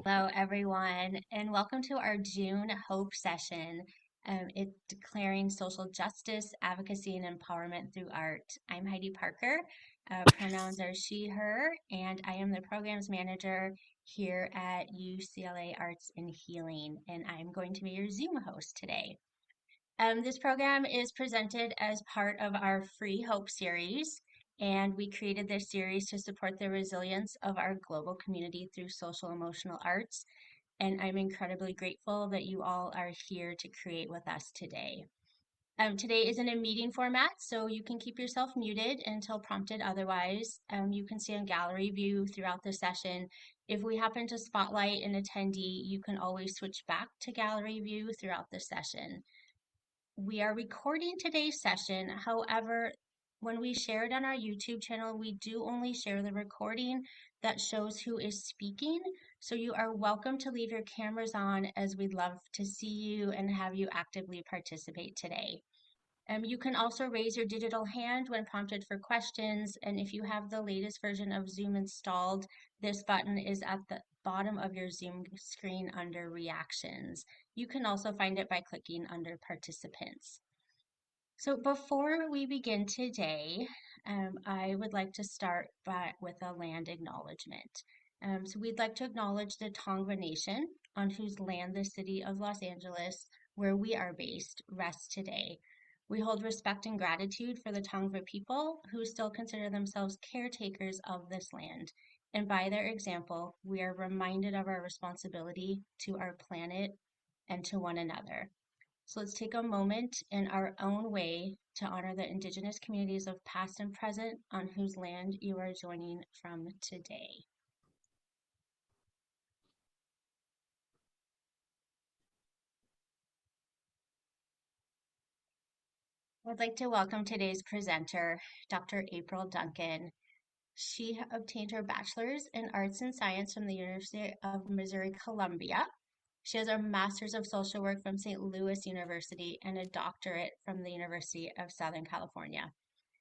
Hello, everyone, and welcome to our June Hope session. It's declaring social justice, advocacy, and empowerment through art. I'm Heidi Parker. Pronouns are she, her, and I am the programs manager here at UCLA Arts and Healing, and I'm going to be your Zoom host today. This program is presented as part of our Free Hope series, and we created this series to support the resilience of our global community through social emotional arts. And I'm incredibly grateful that you all are here to create with us today. Today is in a meeting format, so you can keep yourself muted until prompted otherwise. You can see on gallery view throughout the session. If we happen to spotlight an attendee, you can always switch back to gallery view throughout the session. We are recording today's session. However, when we share it on our YouTube channel, we do only share the recording that shows who is speaking. So you are welcome to leave your cameras on, as we'd love to see you and have you actively participate today. You can also raise your digital hand when prompted for questions, and if you have the latest version of Zoom installed, this button is at the bottom of your Zoom screen under Reactions. You can also find it by clicking under Participants. So before we begin today, I would like to start with a land acknowledgement. So we'd like to acknowledge the Tongva Nation, on whose land the city of Los Angeles, where we are based, rests today. We hold respect and gratitude for the Tongva people who still consider themselves caretakers of this land. And by their example, we are reminded of our responsibility to our planet and to one another. So let's take a moment in our own way to honor the Indigenous communities of past and present on whose land you are joining from today. I'd like to welcome today's presenter, Dr. April Duncan. She obtained her bachelor's in arts and science from the University of Missouri, Columbia. She has a master's of social work from St. Louis University and a doctorate from the University of Southern California.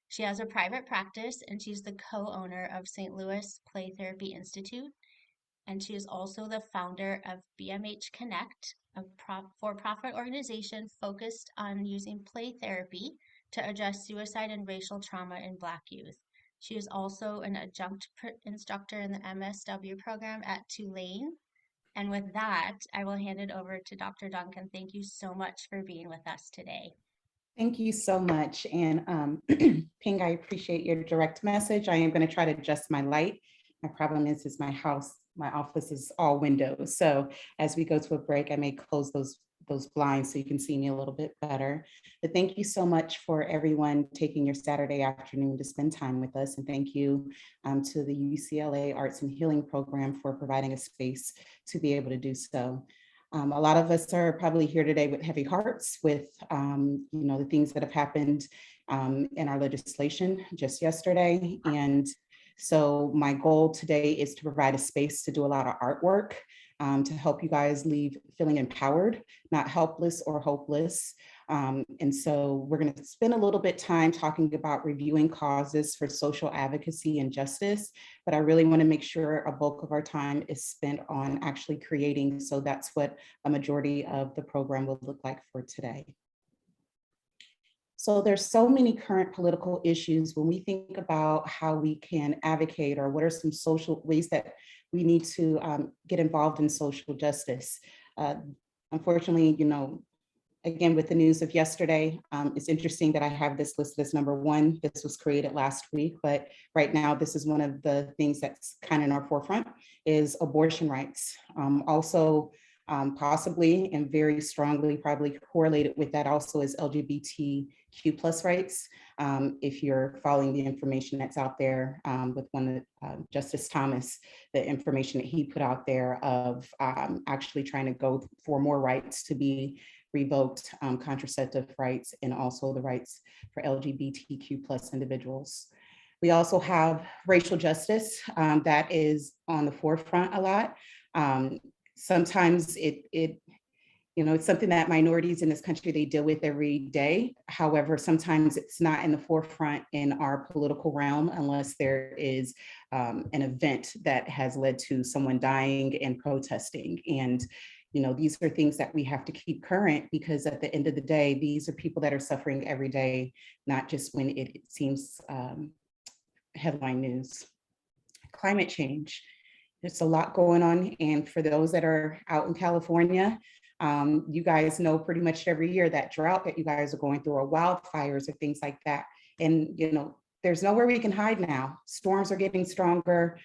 She has a private practice and she's the co-owner of St. Louis Play Therapy Institute. And she is also the founder of BMH Connect, a for-profit organization focused on using play therapy to address suicide and racial trauma in Black youth. She is also an adjunct instructor in the MSW program at Tulane. And with that, I will hand it over to Dr. Duncan. Thank you so much for being with us today. Thank you so much. And Ping, I appreciate your direct message. I am going to try to adjust my light. My problem is my office is all windows. So as we go to a break, I may close those blinds so you can see me a little bit better. But thank you so much for everyone taking your Saturday afternoon to spend time with us. And thank you to the UCLA Arts and Healing Program for providing a space to be able to do so. A lot of us are probably here today with heavy hearts with, the things that have happened in our legislation just yesterday. And so my goal today is to provide a space to do a lot of artwork to help you guys leave feeling empowered, not helpless or hopeless. And so we're going to spend a little bit time talking about reviewing causes for social advocacy and justice, but I really want to make sure a bulk of our time is spent on actually creating. So that's what a majority of the program will look like for today. So there's so many current political issues when we think about how we can advocate or what are some social ways that we need to get involved in social justice. Unfortunately, again, with the news of yesterday, it's interesting that I have this listed as number one. This was created last week, but right now this is one of the things that's kind of in our forefront is abortion rights. Also, possibly and very strongly probably correlated with that also is LGBTQ plus rights. If you're following the information that's out there with one of Justice Thomas, the information that he put out there of actually trying to go for more rights to be revoked, contraceptive rights, and also the rights for LGBTQ plus individuals. We also have racial justice that is on the forefront a lot. Sometimes it It's something that minorities in this country, they deal with every day. However, sometimes it's not in the forefront in our political realm unless there is an event that has led to someone dying and protesting. And these are things that we have to keep current, because at the end of the day, these are people that are suffering every day, not just when it seems headline news. Climate change. There's a lot going on. And for those that are out in California, you guys know pretty much every year that drought that you guys are going through, or wildfires or things like that. And, there's nowhere we can hide now. Storms are getting stronger.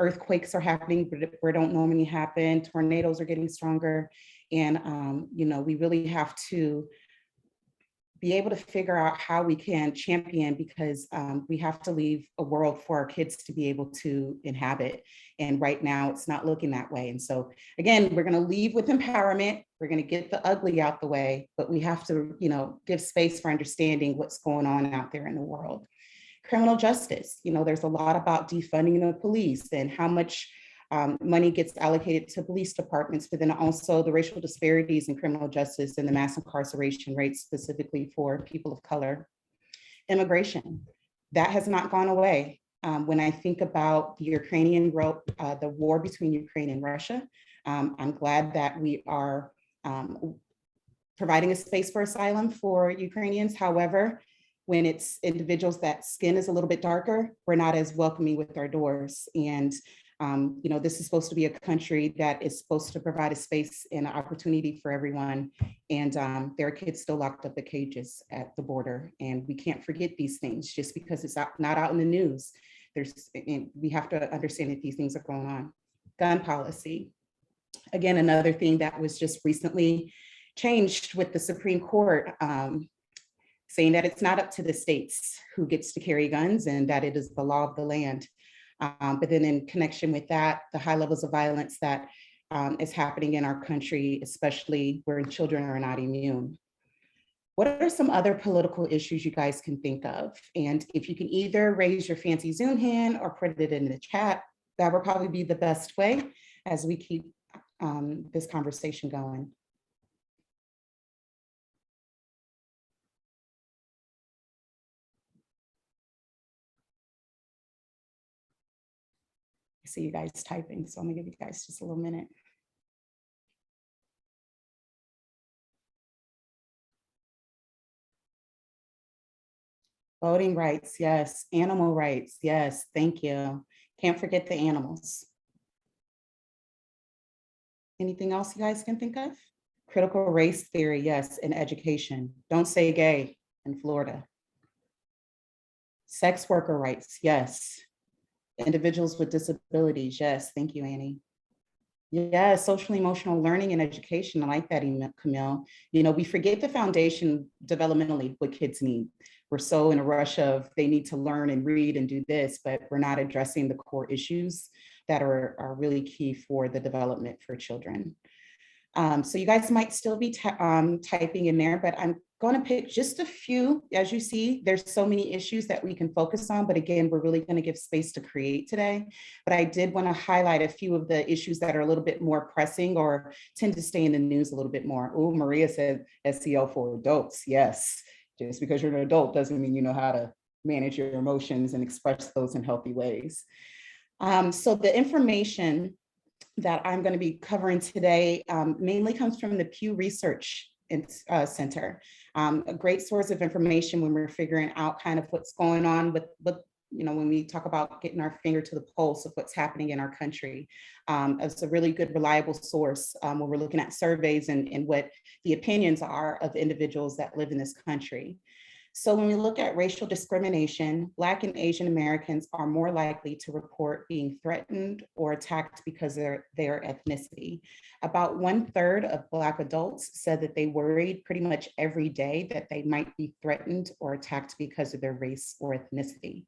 Earthquakes are happening where don't normally happen. Tornadoes are getting stronger. And, we really have to be able to figure out how we can champion, because we have to leave a world for our kids to be able to inhabit. And right now it's not looking that way. And so again, we're going to leave with empowerment. We're going to get the ugly out the way, but we have to, give space for understanding what's going on out there in the world. Criminal justice, there's a lot about defunding the police and how much money gets allocated to police departments, but then also the racial disparities in criminal justice and the mass incarceration rates specifically for people of color. Immigration, that has not gone away. When I think about the the war between Ukraine and Russia, I'm glad that we are providing a space for asylum for Ukrainians. However, when it's individuals that skin is a little bit darker, we're not as welcoming with our doors. And this is supposed to be a country that is supposed to provide a space and an opportunity for everyone. And there are kids still locked up in cages at the border. And we can't forget these things just because it's not out in the news. We have to understand that these things are going on. Gun policy. Again, another thing that was just recently changed with the Supreme Court, saying that it's not up to the states who gets to carry guns and that it is the law of the land. But then in connection with that, the high levels of violence that is happening in our country, especially where children are not immune. What are some other political issues you guys can think of? And if you can either raise your fancy Zoom hand or put it in the chat, that would probably be the best way as we keep this conversation going. I see you guys typing, so I'm gonna give you guys just a little minute. Voting rights, yes. Animal rights, yes. Thank you. Can't forget the animals. Anything else you guys can think of? Critical race theory, yes, in education. Don't say gay in Florida. Sex worker rights, yes. Individuals with disabilities, yes. Thank you, Annie. Yeah, social emotional learning and education. I like that, Camille. We forget the foundation developmentally what kids need. We're so in a rush of they need to learn and read and do this, but we're not addressing the core issues that are really key for the development for children. So you guys might still be typing in there, but I'm going to pick just a few. As you see, there's so many issues that we can focus on, but again, we're really going to give space to create today. But I did want to highlight a few of the issues that are a little bit more pressing or tend to stay in the news a little bit more. Oh, Maria said SEL for adults. Yes, just because you're an adult doesn't mean you know how to manage your emotions and express those in healthy ways. So the information that I'm going to be covering today mainly comes from the Pew Research Center. A great source of information when we're figuring out kind of what's going on with when we talk about getting our finger to the pulse of what's happening in our country. It's a really good, reliable source when we're looking at surveys and what the opinions are of individuals that live in this country. So when we look at racial discrimination, Black and Asian Americans are more likely to report being threatened or attacked because of their ethnicity. About 1/3 of Black adults said that they worried pretty much every day that they might be threatened or attacked because of their race or ethnicity.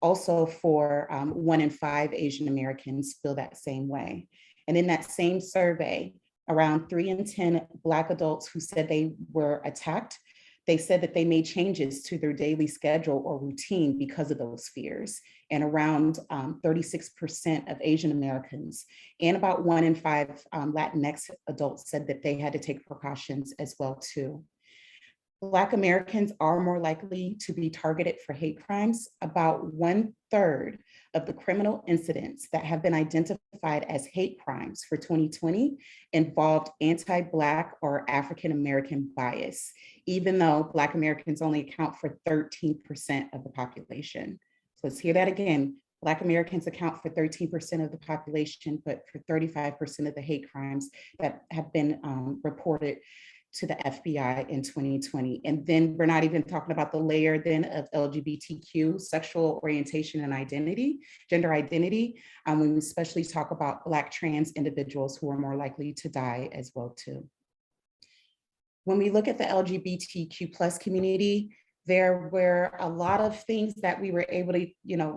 Also for 1 in 5 Asian Americans feel that same way. And in that same survey, around 3 in 10 Black adults who said they were attacked, They said that they made changes to their daily schedule or routine because of those fears. And around 36% of Asian Americans and about 1 in 5 Latinx adults said that they had to take precautions as well too. Black Americans are more likely to be targeted for hate crimes. About 1/3 of the criminal incidents that have been identified as hate crimes for 2020 involved anti-Black or African American bias, even though Black Americans only account for 13% of the population. So let's hear that again. Black Americans account for 13% of the population, but for 35% of the hate crimes that have been reported to the FBI in 2020. And then we're not even talking about the layer then of LGBTQ, sexual orientation and identity, gender identity, when we especially talk about Black trans individuals who are more likely to die as well too. When we look at the LGBTQ plus community, there were a lot of things that we were able to,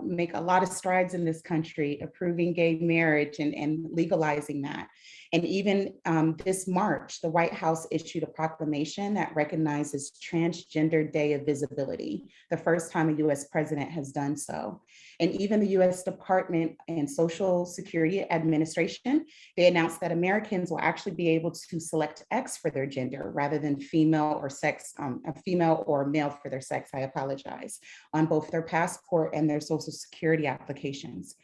make a lot of strides in this country, approving gay marriage and legalizing that. And even this March, the White House issued a proclamation that recognizes Transgender Day of Visibility, the first time a US president has done so. And even the US Department and Social Security Administration, they announced that Americans will actually be able to select X for their gender rather than female or sex, a female or male for their sex, I apologize, on both their passport and their Social Security applications.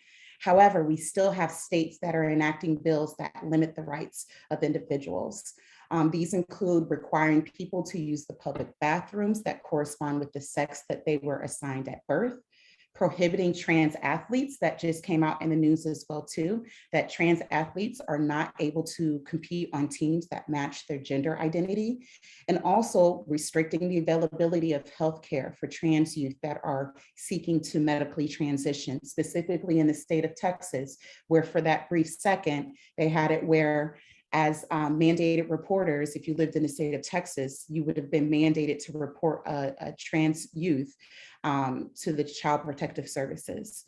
However, we still have states that are enacting bills that limit the rights of individuals. These include requiring people to use the public bathrooms that correspond with the sex that they were assigned at birth, prohibiting trans athletes, that just came out in the news as well too, that trans athletes are not able to compete on teams that match their gender identity, and also restricting the availability of healthcare for trans youth that are seeking to medically transition, specifically in the state of Texas, where for that brief second, they had it where as mandated reporters, if you lived in the state of Texas, you would have been mandated to report a trans youth to the Child Protective Services.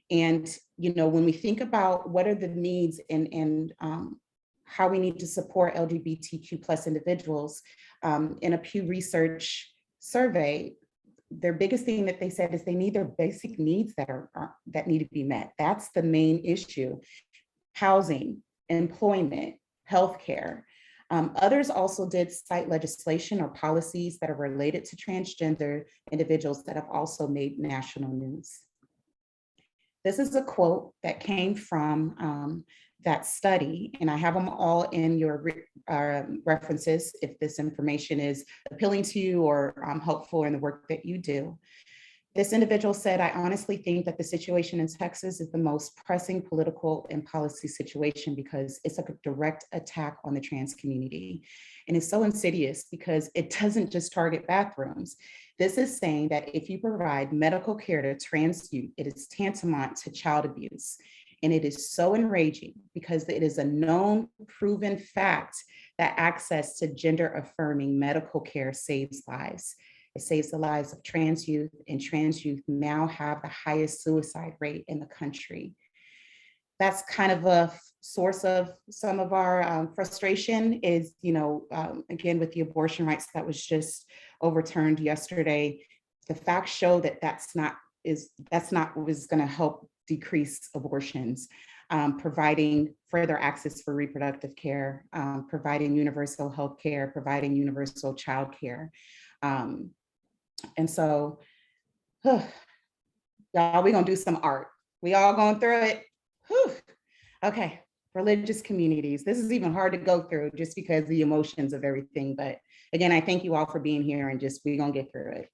And, when we think about what are the needs and how we need to support LGBTQ plus individuals, in a Pew Research survey, their biggest thing that they said is they need their basic needs that need to be met. That's the main issue: housing, employment, healthcare. Others also did cite legislation or policies that are related to transgender individuals that have also made national news. This is a quote that came from that study, and I have them all in your references if this information is appealing to you or helpful in the work that you do. This individual said, "I honestly think that the situation in Texas is the most pressing political and policy situation because it's a direct attack on the trans community. And it's so insidious because it doesn't just target bathrooms. This is saying that if you provide medical care to trans youth, it is tantamount to child abuse. And it is so enraging because it is a known, proven fact that access to gender affirming medical care saves lives. It saves the lives of trans youth, and trans youth now have the highest suicide rate in the country." That's kind of a source of some of our frustration is, again, with the abortion rights that was just overturned yesterday, the facts show that that's not what is going to help decrease abortions. Providing further access for reproductive care, providing universal health care, providing universal child care. And so, y'all, we're gonna do some art. We all going through it. Whew. Okay, religious communities. This is even hard to go through just because the emotions of everything. But again, I thank you all for being here and we're gonna get through it.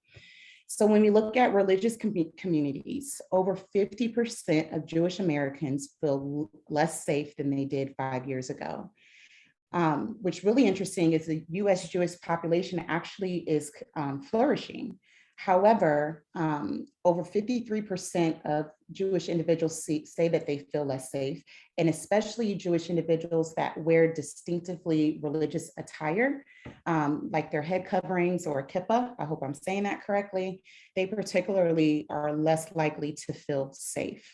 So when we look at religious communities, over 50% of Jewish Americans feel less safe than they did 5 years ago. Which really interesting is the US Jewish population actually is flourishing. However, over 53% of Jewish individuals say that they feel less safe, and especially Jewish individuals that wear distinctively religious attire, like their head coverings or a kippah, I hope I'm saying that correctly, they particularly are less likely to feel safe.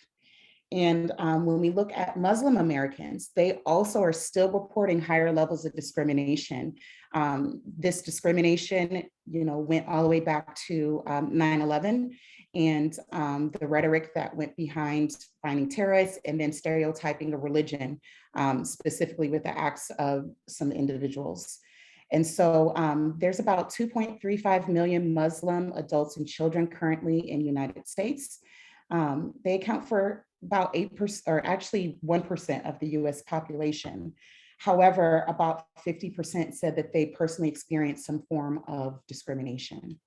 And when we look at Muslim Americans, they also are still reporting higher levels of discrimination. This discrimination, went all the way back to 9/11 and the rhetoric that went behind finding terrorists and then stereotyping a religion, specifically with the acts of some individuals. And so there's about 2.35 million Muslim adults and children currently in the United States. They account for about 8%, or actually 1% of the US population. However, about 50% said that they personally experienced some form of discrimination.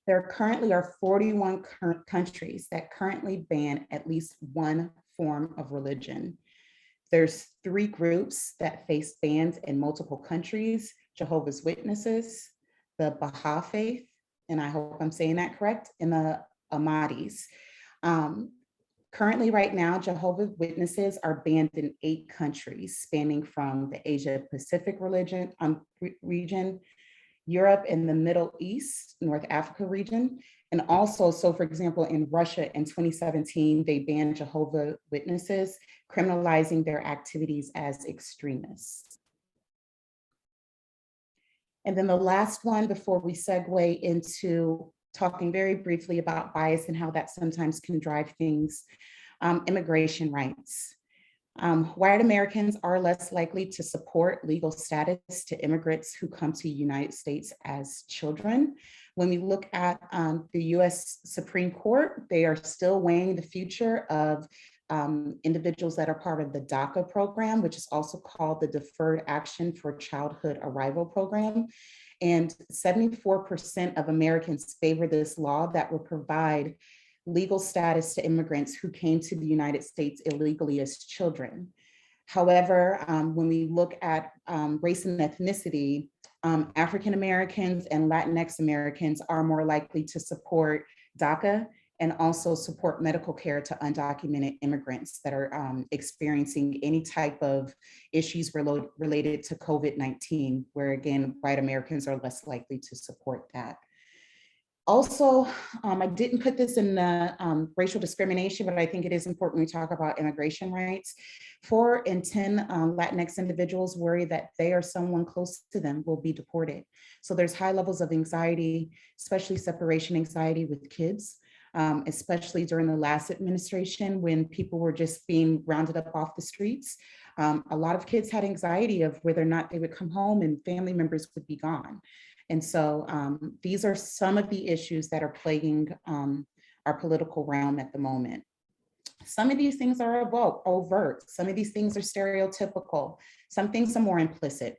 There currently are 41 countries that currently ban at least one form of religion. There's 3 groups that face bans in multiple countries: Jehovah's Witnesses, the Baha'i Faith, and I hope I'm saying that correct, and the Ahmadis. Currently, right now, Jehovah's Witnesses are banned in 8 countries, spanning from the Asia Pacific region, Europe and the Middle East, North Africa region. And also, so for example, in Russia in 2017, they banned Jehovah's Witnesses, criminalizing their activities as extremists. And then the last one before we segue into talking very briefly about bias and how that sometimes can drive things, immigration rights. White Americans are less likely to support legal status to immigrants who come to the United States as children. When we look at the US Supreme Court, they are still weighing the future of individuals that are part of the DACA program, which is also called the Deferred Action for Childhood Arrival program. And 74% of Americans favor this law that will provide legal status to immigrants who came to the United States illegally as children. However, when we look at race and ethnicity, African Americans and Latinx Americans are more likely to support DACA and also support medical care to undocumented immigrants that are experiencing any type of issues related to COVID-19, where again, white Americans are less likely to support that. Also, I didn't put this in the racial discrimination, but I think it is important we talk about immigration rights. 4 in 10 Latinx individuals worry that they or someone close to them will be deported. So there's high levels of anxiety, especially separation anxiety with kids, especially during the last administration when people were just being rounded up off the streets. A lot of kids had anxiety of whether or not they would come home and family members would be gone. And so these are some of the issues that are plaguing our political realm at the moment. Some of these things are overt. Some of these things are stereotypical. Some things are more implicit.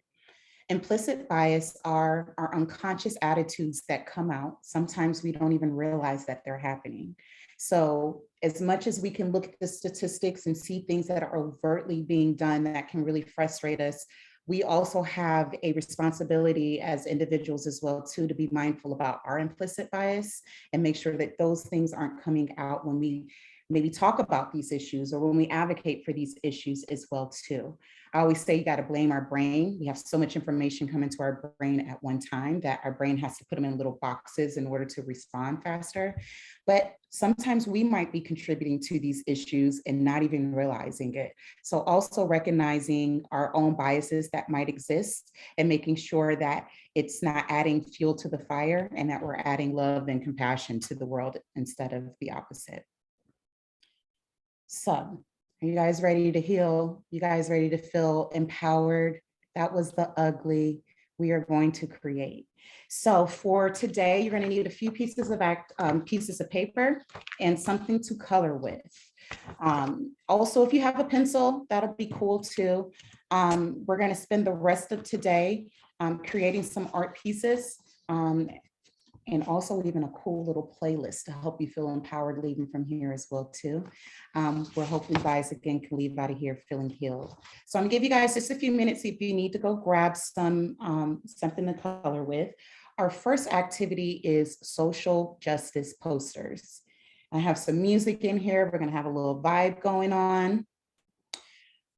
Implicit bias are our unconscious attitudes that come out. Sometimes we don't even realize that they're happening. So as much as we can look at the statistics and see things that are overtly being done that can really frustrate us, we also have a responsibility as individuals as well too to be mindful about our implicit bias and make sure that those things aren't coming out when we maybe talk about these issues or when we advocate for these issues as well too. I always say you got to blame our brain. We have so much information come into our brain at one time that our brain has to put them in little boxes in order to respond faster. But sometimes we might be contributing to these issues and not even realizing it. So also recognizing our own biases that might exist and making sure that it's not adding fuel to the fire and that we're adding love and compassion to the world instead of the opposite. So, are you guys ready to heal? You guys ready to feel empowered? That was the ugly. We are going to create. So for today, you're going to need a few pieces of paper and something to color with. Also, if you have a pencil, that'll be cool too. We're going to spend the rest of today creating some art pieces. And also even a cool little playlist to help you feel empowered leaving from here as well too. Where hopefully you guys again can leave out of here feeling healed. So I'm gonna give you guys just a few minutes if you need to go grab some something to color with. Our first activity is social justice posters. I have some music in here. We're gonna have a little vibe going on.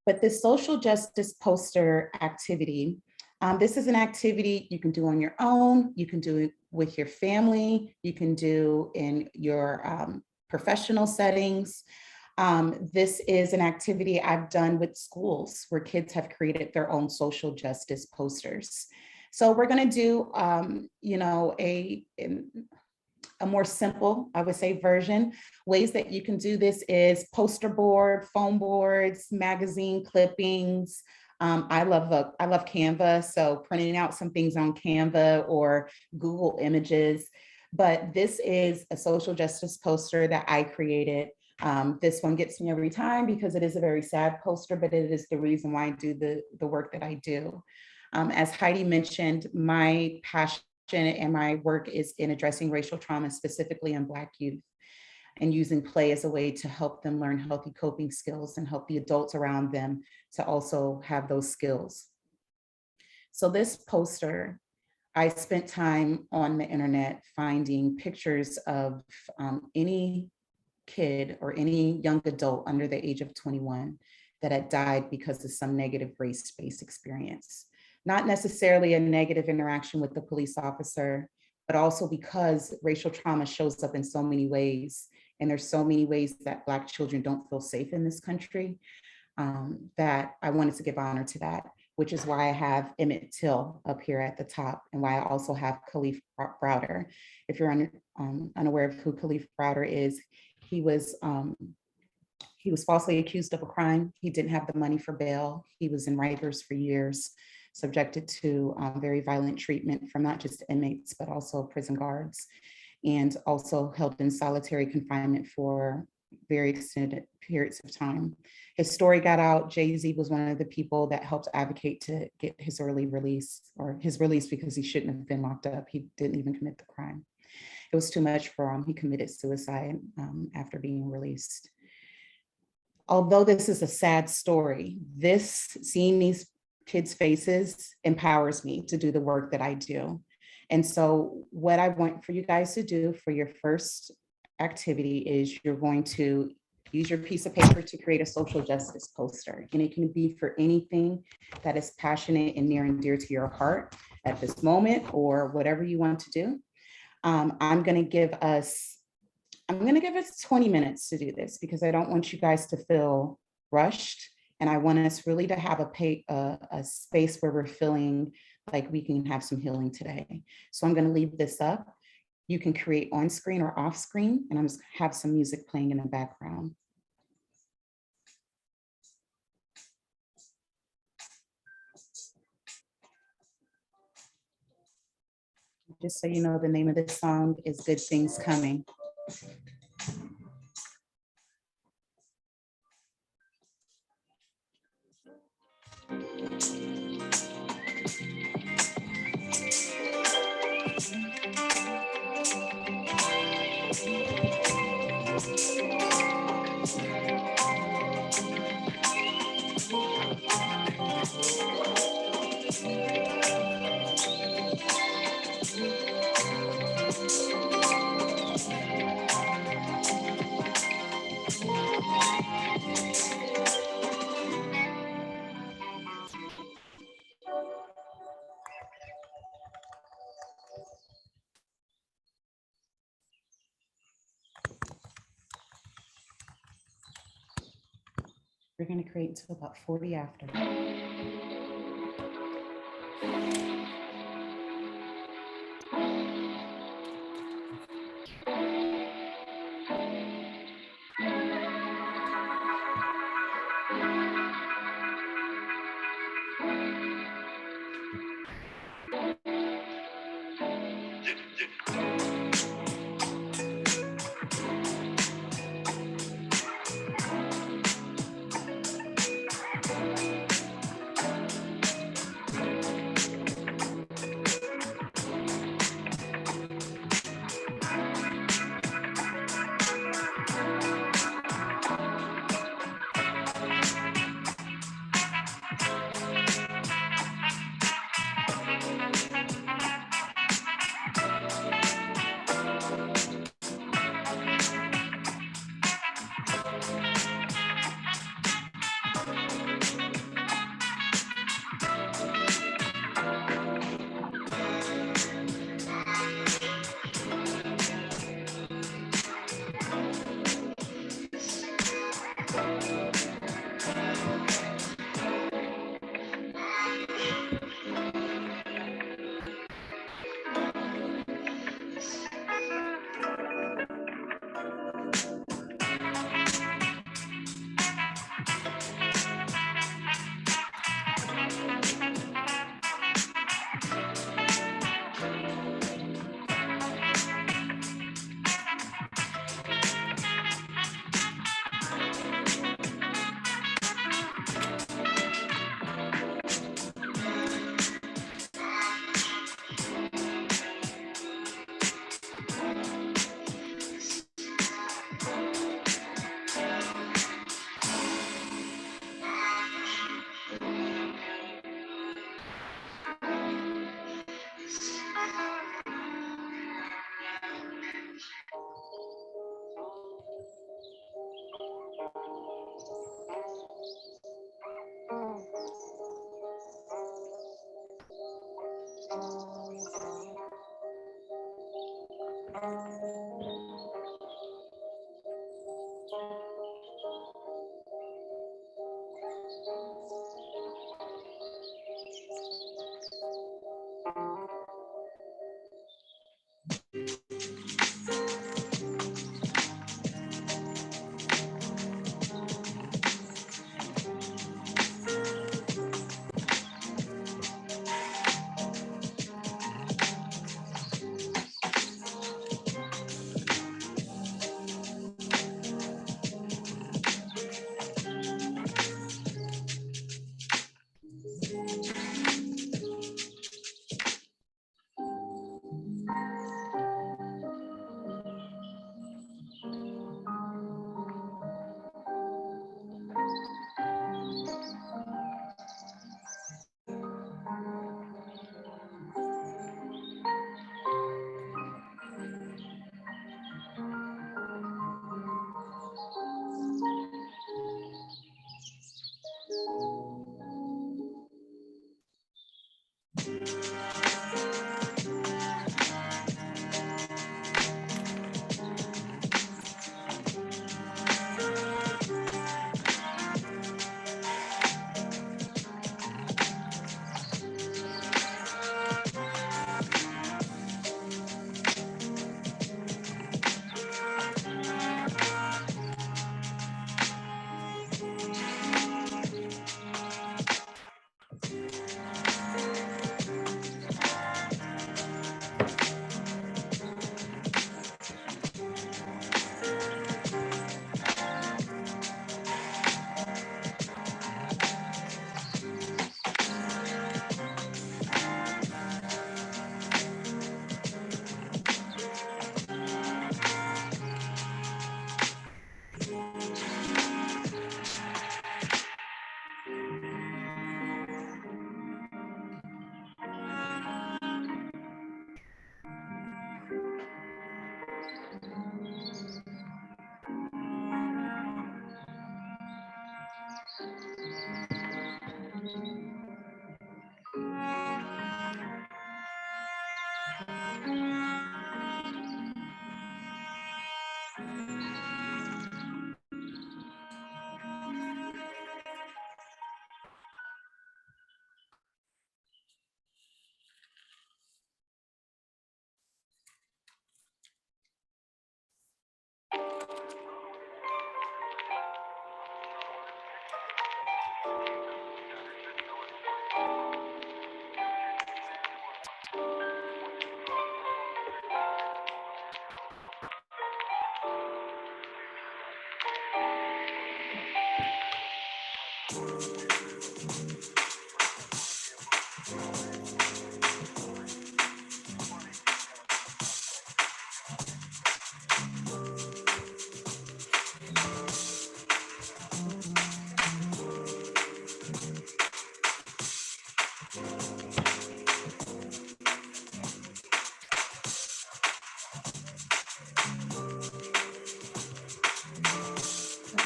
But this social justice poster activity, this is an activity you can do on your own. You can do it with your family. You can do in your professional settings. This is an activity I've done with schools where kids have created their own social justice posters. So we're going to do, a more simple, I would say, version. Ways that you can do this is poster board, foam boards, magazine clippings. I love Canva, so printing out some things on Canva or Google Images. But this is a social justice poster that I created. This one gets me every time because it is a very sad poster, but it is the reason why I do the work that I do. As Heidi mentioned, my passion and my work is in addressing racial trauma, specifically in Black youth, and using play as a way to help them learn healthy coping skills and help the adults around them to also have those skills. So this poster, I spent time on the internet finding pictures of any kid or any young adult under the age of 21 that had died because of some negative race-based experience. Not necessarily a negative interaction with the police officer, but also because racial trauma shows up in so many ways. And there's so many ways that Black children don't feel safe in this country, that I wanted to give honor to that, which is why I have Emmett Till up here at the top and why I also have Khalif Browder. If you're unaware of who Khalif Browder is, he was falsely accused of a crime. He didn't have the money for bail. He was in Rikers for years, subjected to very violent treatment from not just inmates, but also prison guards, and also held in solitary confinement for very extended periods of time. His story got out. Jay-Z was one of the people that helped advocate to get his early release, or his release, because he shouldn't have been locked up. He didn't even commit the crime. It was too much for him. He committed suicide after being released. Although this is a sad story, seeing these kids' faces empowers me to do the work that I do. And so what I want for you guys to do for your first activity is you're going to use your piece of paper to create a social justice poster. And it can be for anything that is passionate and near and dear to your heart at this moment, or whatever you want to do. I'm going to give us 20 minutes to do this because I don't want you guys to feel rushed. And I want us really to have a space where we're feeling like we can have some healing today. So I'm going to leave this up. You can create on screen or off screen, and I'm just have some music playing in the background. Just so you know, the name of this song is Good Things Coming. We're going to create until about 40 after. We'll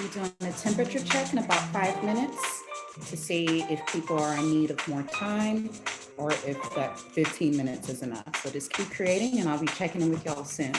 be doing a temperature check in about 5 minutes to see if people are in need of more time or if that 15 minutes is enough. So just keep creating and I'll be checking in with y'all soon.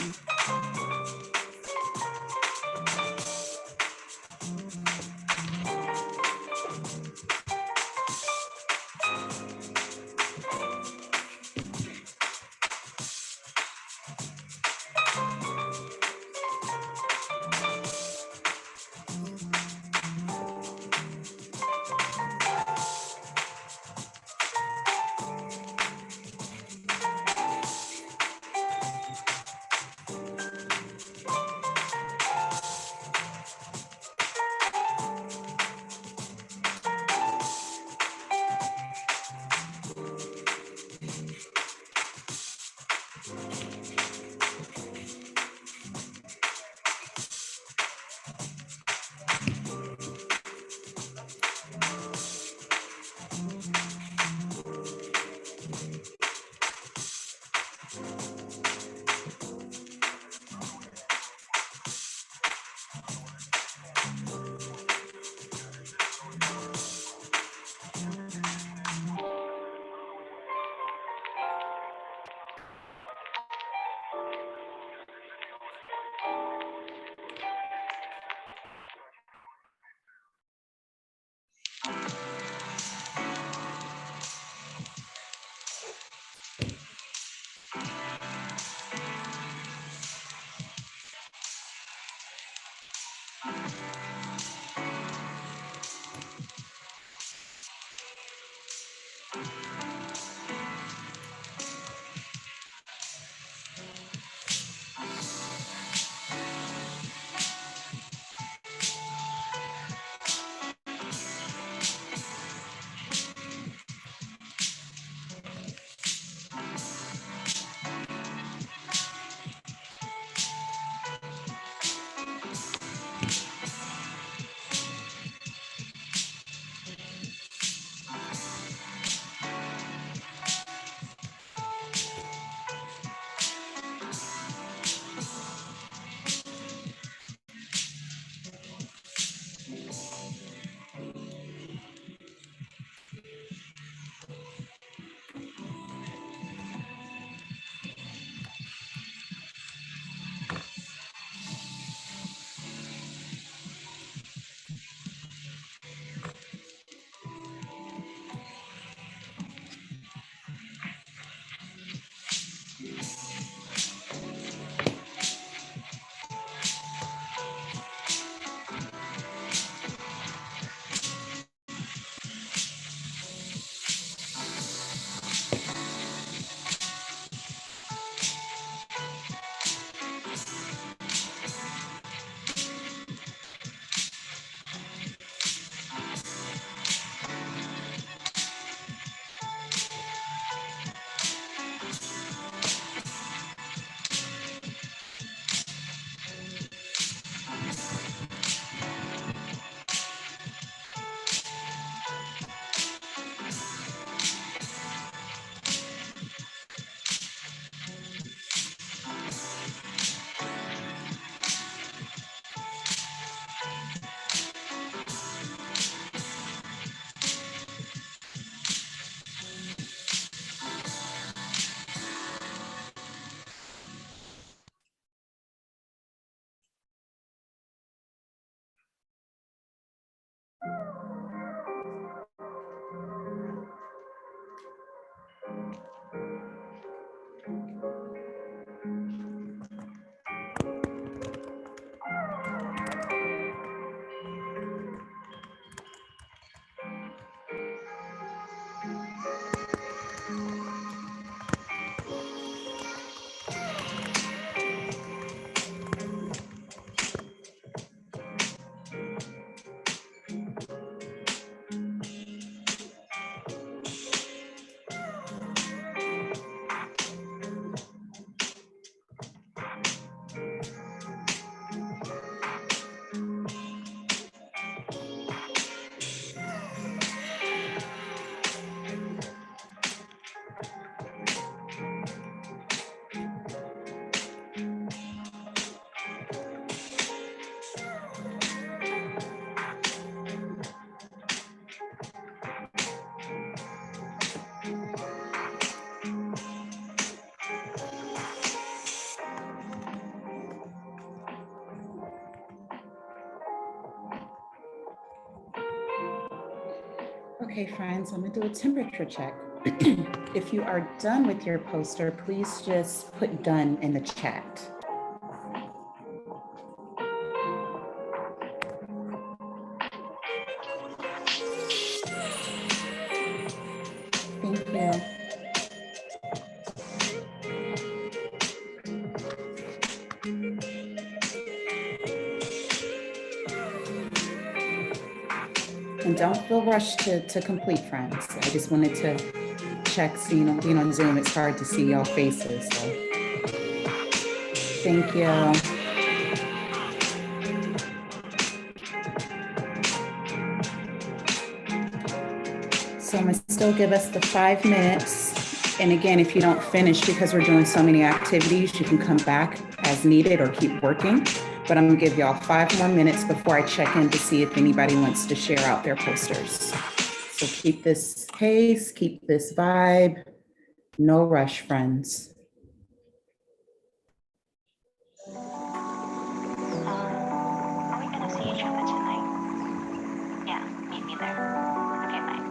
Okay, friends, I'm gonna do a temperature check. If you are done with your poster, please just put done in the chat. Thank you. And don't feel rushed to complete, friends. I just wanted to check, seeing being on Zoom, it's hard to see y'all faces. So thank you. So I'm gonna still give us the 5 minutes. And again, if you don't finish because we're doing so many activities, you can come back as needed or keep working. But I'm gonna give y'all 5 more minutes before I check in to see if anybody wants to share out their posters. So keep this pace, keep this vibe. No rush, friends. Are we gonna see each other tonight? Yeah, meet me there. Okay, bye.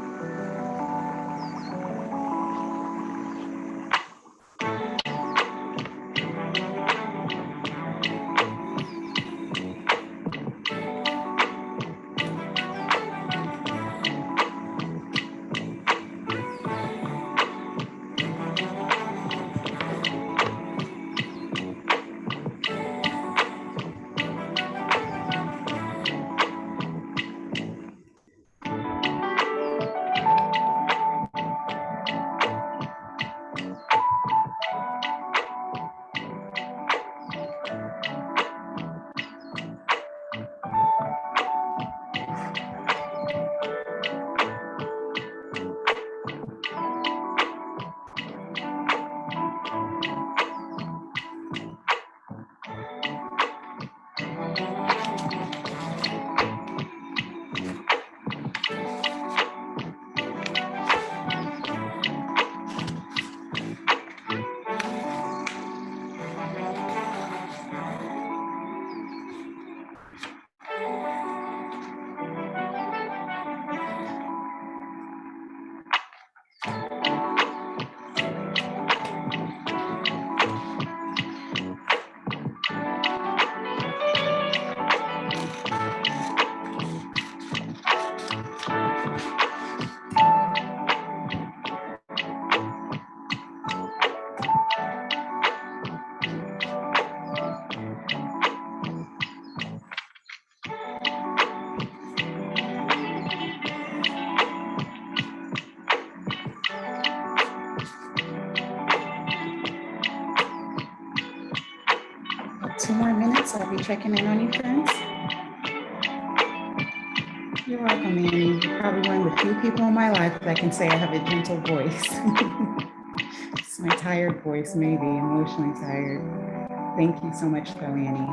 2 more minutes. I'll be checking in on you, friends. You're welcome, Annie. You're probably one of the few people in my life that can say I have a gentle voice. It's my tired voice, maybe emotionally tired. Thank you so much, though, Annie.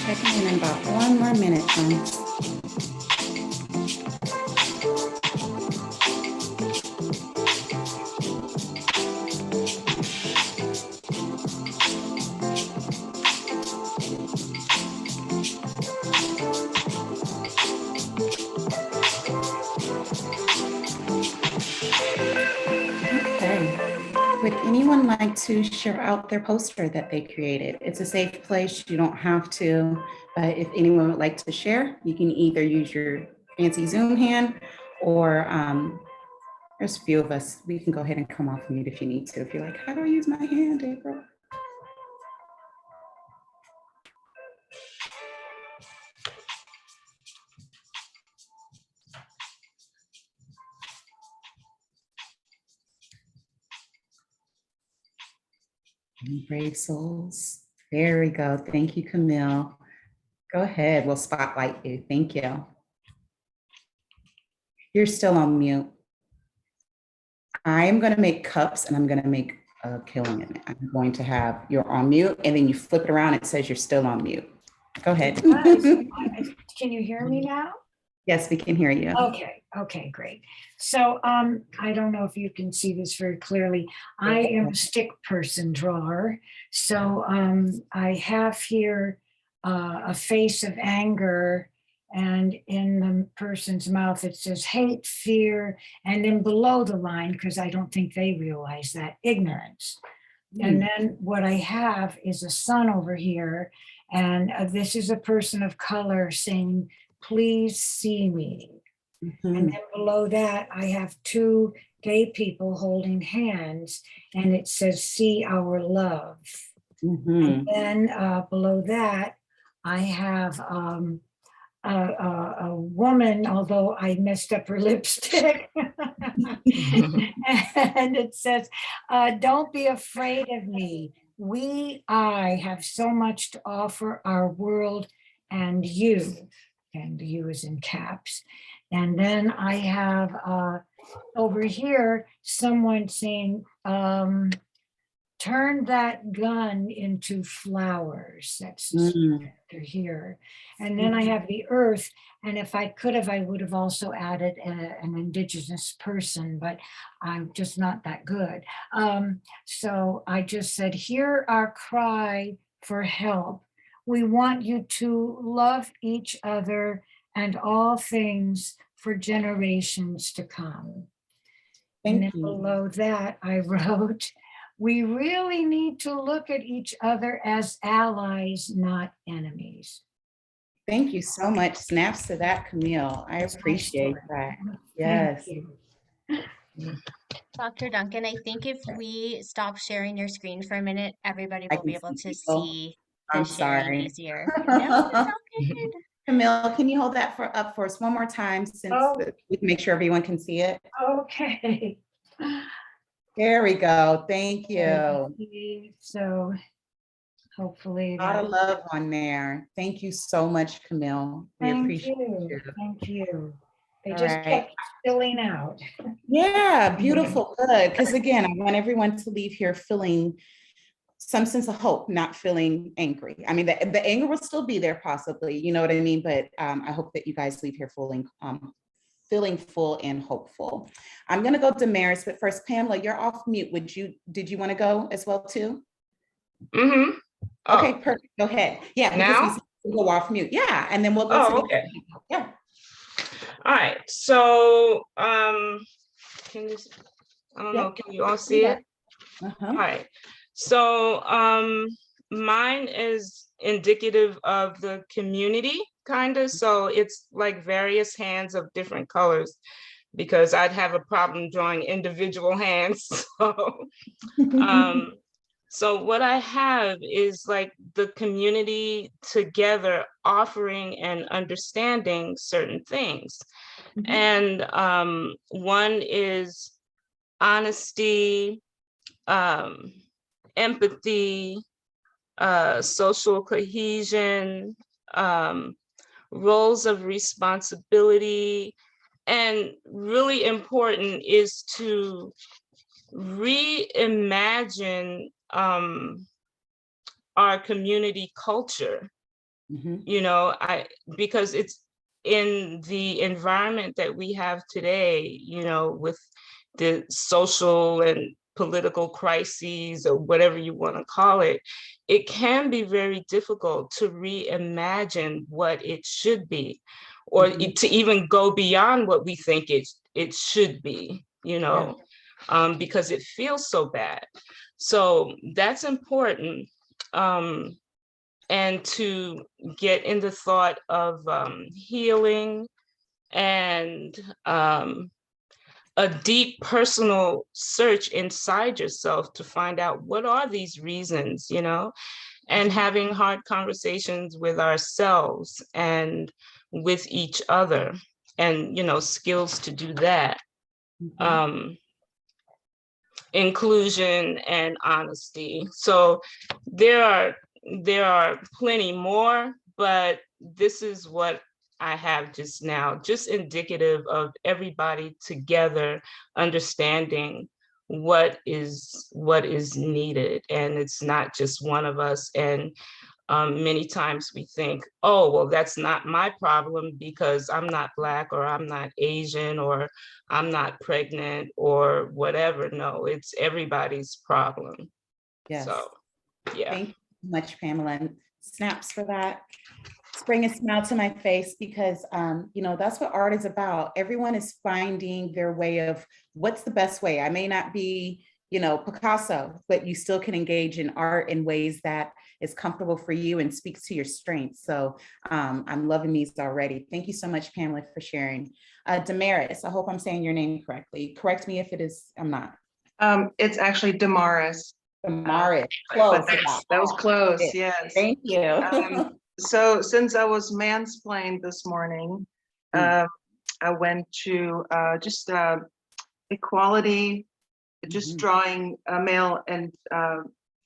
Checking in about 1 more minute, friends. anyone like to share out their poster that they created? It's a safe place. You don't have to, but if anyone would like to share, you can either use your fancy Zoom hand or there's a few of us. We can go ahead and come off mute if you need to. If you're like, how do I use my hand, April? Any brave souls? There we go. Thank you, Camille. Go ahead. We'll spotlight you. Thank you. You're still on mute. I'm going to make cups and I'm going to make a killing in it. I'm going to have you're on mute and then you flip it around. It says you're still on mute. Go ahead. Can you hear me now? Yes, we can hear you. Okay, great. So I don't know if you can see this very clearly. I am a stick person drawer. So I have here a face of anger, and in the person's mouth it says hate, fear, and then below the line, because I don't think they realize that, ignorance. And then what I have is a sun over here, and this is a person of color saying, please see me. And then below that, I have two gay people holding hands, and it says, see our love. And then below that, I have a woman, although I messed up her lipstick. And it says, don't be afraid of me. I have so much to offer our world and you. And you is in caps. And then I have over here someone saying, turn that gun into flowers. That's here. And then I have the earth. And if I could have, I would have also added an indigenous person, but I'm just not that good. So I just said, hear our cry for help. We want you to love each other and all things for generations to come. And then below that, I wrote, we really need to look at each other as allies, not enemies. Thank you so much. Snaps to that, Camille. I appreciate that. Yes. Dr. Duncan, I think if we stop sharing your screen for a minute, everybody will be able to see the sharing easier. No, it's all good. Camille, can you hold that up for us one more time since we can make sure everyone can see it? Okay. There we go. Thank you. So hopefully a lot of love on there. Thank you so much, Camille. We appreciate you. Thank you. They just kept filling out. Yeah, beautiful. Good. Because again, I want everyone to leave here feeling some sense of hope, not feeling angry. I mean, the anger will still be there possibly, you know what I mean? But I hope that you guys leave here feeling full and hopeful. I'm going to go to Maris, but first, Pamela, you're off mute. Did you want to go as well too? Mm-hmm. Okay, perfect. Go ahead. Yeah, now we'll go off mute. Yeah, and then we'll go to okay. Yeah. All right. So can you? I don't know. Can you all see it? All right. So mine is indicative of the community, kind of. So it's like various hands of different colors, because I'd have a problem drawing individual hands. So what I have is like the community together offering and understanding certain things. And one is honesty, empathy, social cohesion, roles of responsibility, and really important is to reimagine our community culture. You know, because it's in the environment that we have today, you know, with the social and political crises or whatever you want to call it, it can be very difficult to reimagine what it should be, or to even go beyond what we think it should be, you know. because it feels so bad. So that's important. And to get in the thought of healing and a deep personal search inside yourself to find out what are these reasons, and having hard conversations with ourselves and with each other, and skills to do that. Inclusion and honesty. So there are plenty more, but this is what I have just now, just indicative of everybody together understanding what is needed. And it's not just one of us. And many times we think, oh, well, that's not my problem because I'm not Black, or I'm not Asian, or I'm not pregnant, or whatever. No, it's everybody's problem. Yes. So, yeah. Thank you so much, Pamela, and snaps for that. It's bringing a smile to my face because, that's what art is about. Everyone is finding their way of what's the best way. I may not be, Picasso, but you still can engage in art in ways that is comfortable for you and speaks to your strengths. So I'm loving these already. Thank you so much, Pamela, for sharing. Damaris, I hope I'm saying your name correctly. Correct me if it is, I'm not. It's actually Damaris. Damaris, close. That was close, yes. Thank you. So since I was mansplained this morning, I went to just equality, just drawing male and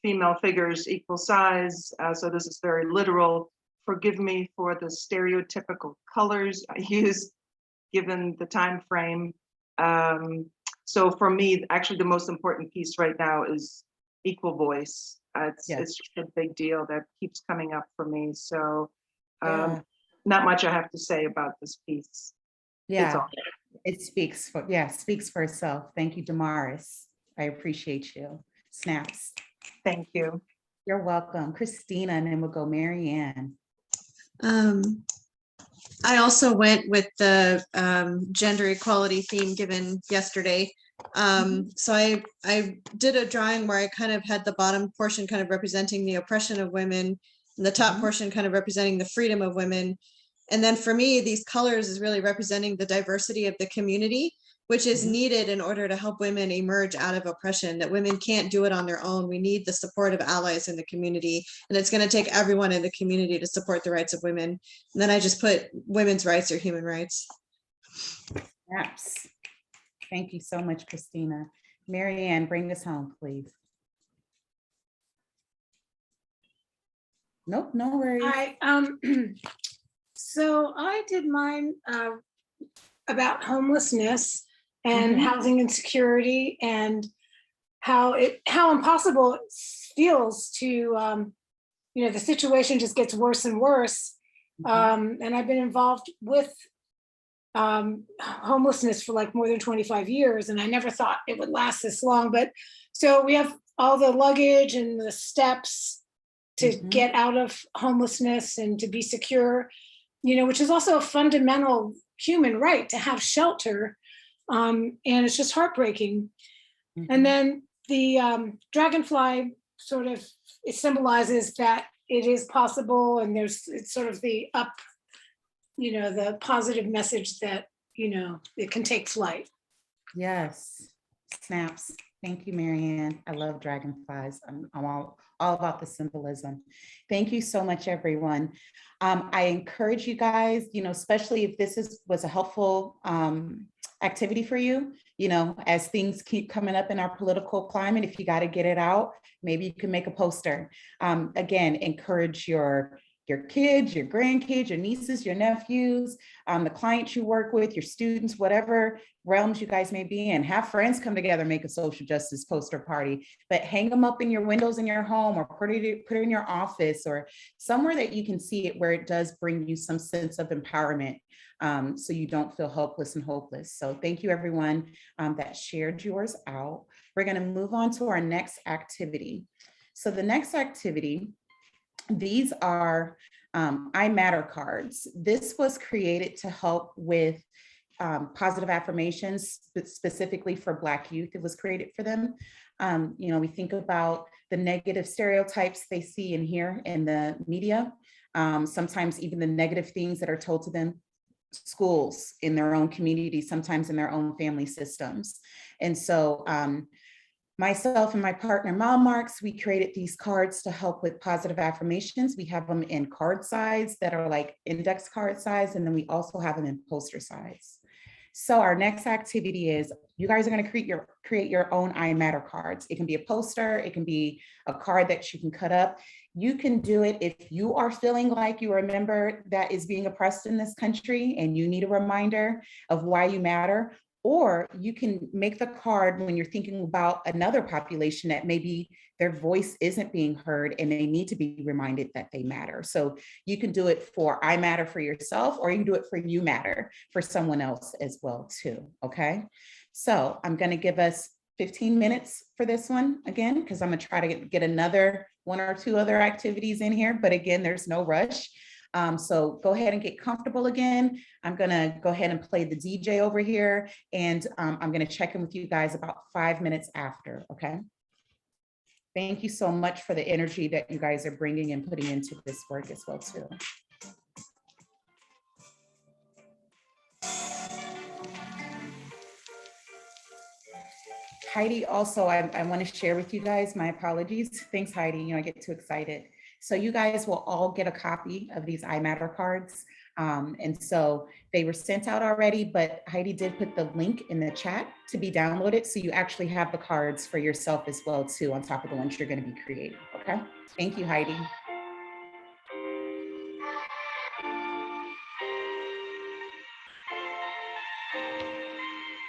female figures equal size. So this is very literal. Forgive me for the stereotypical colors I use given the time frame. So for me, actually the most important piece right now is equal voice. It's just a big deal that keeps coming up for me. So not much I have to say about this piece. Yeah, it speaks for itself. Thank you, Damaris. I appreciate you. Snaps. Thank you. You're welcome. Christina, and then we'll go Mary Ann. I also went with the gender equality theme given yesterday. So I did a drawing where I kind of had the bottom portion kind of representing the oppression of women, and the top portion kind of representing the freedom of women. And then for me, these colors is really representing the diversity of the community, which is needed in order to help women emerge out of oppression, that women can't do it on their own. We need the support of allies in the community, and it's going to take everyone in the community to support the rights of women. And then I just put women's rights or human rights. Snaps. Thank you so much, Christina. Mary Ann, bring us home, please. Nope, no worries. So I did mine about homelessness and housing insecurity, and how impossible it feels to, the situation just gets worse and worse. And I've been involved with homelessness for like more than 25 years, and I never thought it would last this long. But so we have all the luggage and the steps to get out of homelessness and to be secure, which is also a fundamental human right to have shelter. And it's just heartbreaking. And then the dragonfly it symbolizes that it is possible, and it's sort of the the positive message that, it can take flight. Yes, snaps. Thank you, Mary Ann. I love dragonflies. I'm all about the symbolism. Thank you so much, everyone. I encourage you guys, especially if this was a helpful activity for you, as things keep coming up in our political climate, if you got to get it out, maybe you can make a poster. Again, encourage your kids, your grandkids, your nieces, your nephews, the clients you work with, your students, whatever realms you guys may be in. Have friends come together, make a social justice poster party, but hang them up in your windows in your home, or put it in your office, or somewhere that you can see it, where it does bring you some sense of empowerment, so you don't feel helpless and hopeless. So thank you, everyone that shared yours out. We're going to move on to our next activity. So the next activity, these are I Matter cards. This was created to help with positive affirmations specifically for Black youth. It was created for them. We think about the negative stereotypes they see and hear in the media, sometimes even the negative things that are told to them, schools, in their own community, sometimes in their own family systems. And so myself and my partner, Mom Marks, we created these cards to help with positive affirmations. We have them in card size that are like index card size, and then we also have them in poster size. So our next activity is you guys are going to create your own I Matter cards. It can be a poster, it can be a card that you can cut up. You can do it if you are feeling like you are a member that is being oppressed in this country and you need a reminder of why you matter. Or you can make the card when you're thinking about another population that maybe their voice isn't being heard and they need to be reminded that they matter. So you can do it for I Matter for yourself, or you can do it for You Matter for someone else as well too, okay? So I'm gonna give us 15 minutes for this one again, because I'm gonna try to get another 1 or 2 other activities in here, but again, there's no rush. So go ahead and get comfortable again. I'm gonna go ahead and play the DJ over here, and I'm gonna check in with you guys about 5 minutes after, okay? Thank you so much for the energy that you guys are bringing and putting into this work as well too. Heidi, also, I want to share with you guys, my apologies. Thanks, Heidi. I get too excited. So you guys will all get a copy of these I Matter cards. And so they were sent out already, but Heidi did put the link in the chat to be downloaded. So you actually have the cards for yourself as well too, on top of the ones you're going to be creating. Okay. Thank you, Heidi.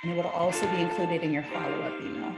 And it will also be included in your follow-up email.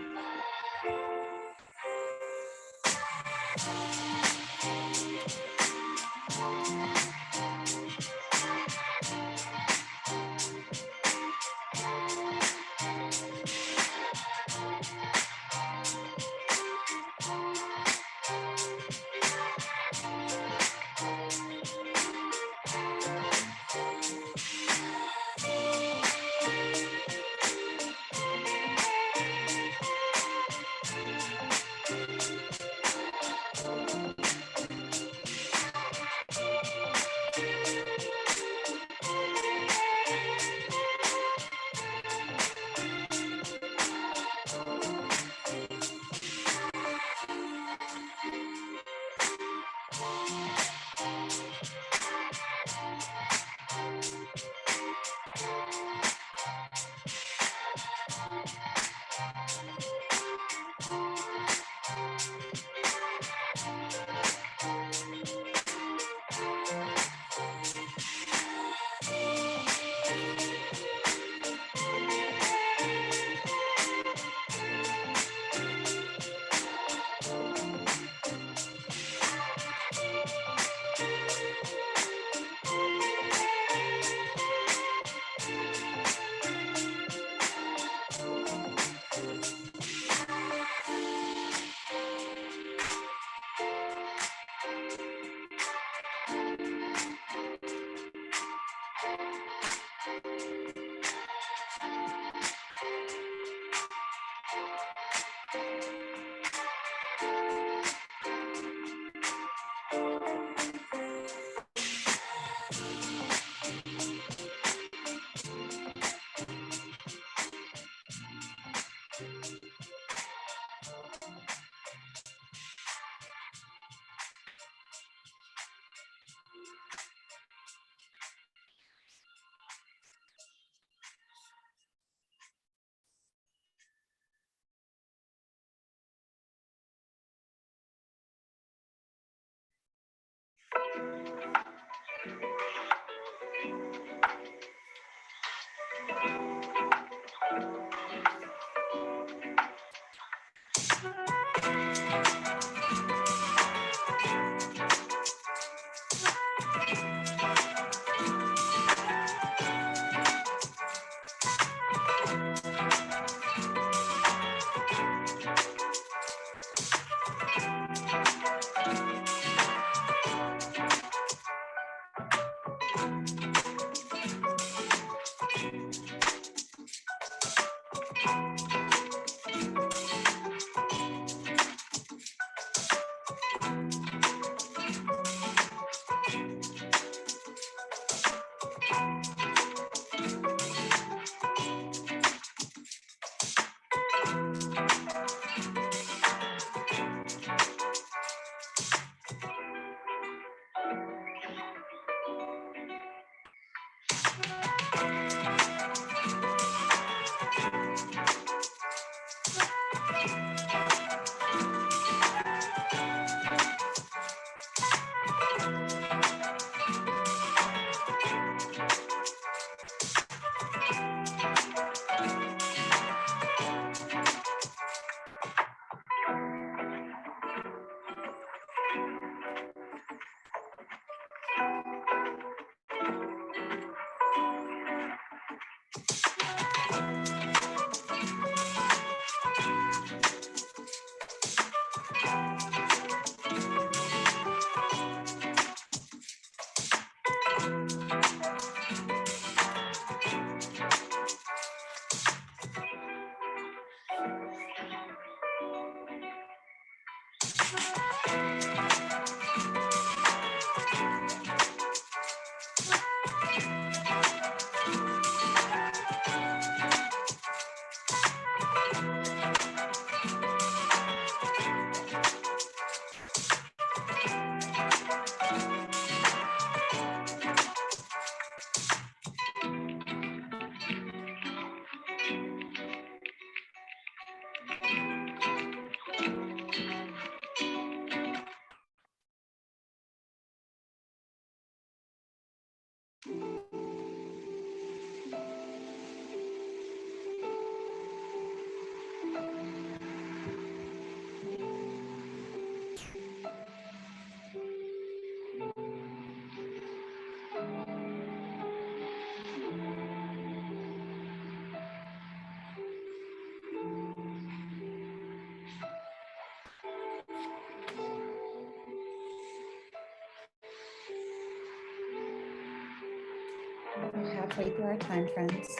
We're halfway through our time, friends.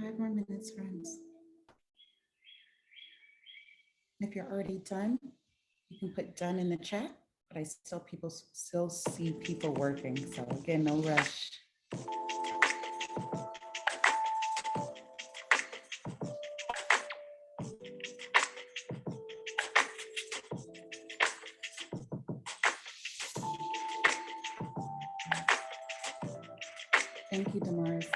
Five more minutes, friends. If you're already done, you can put done in the chat, but I still see people working. So again, no rush. Thank you, Damaris.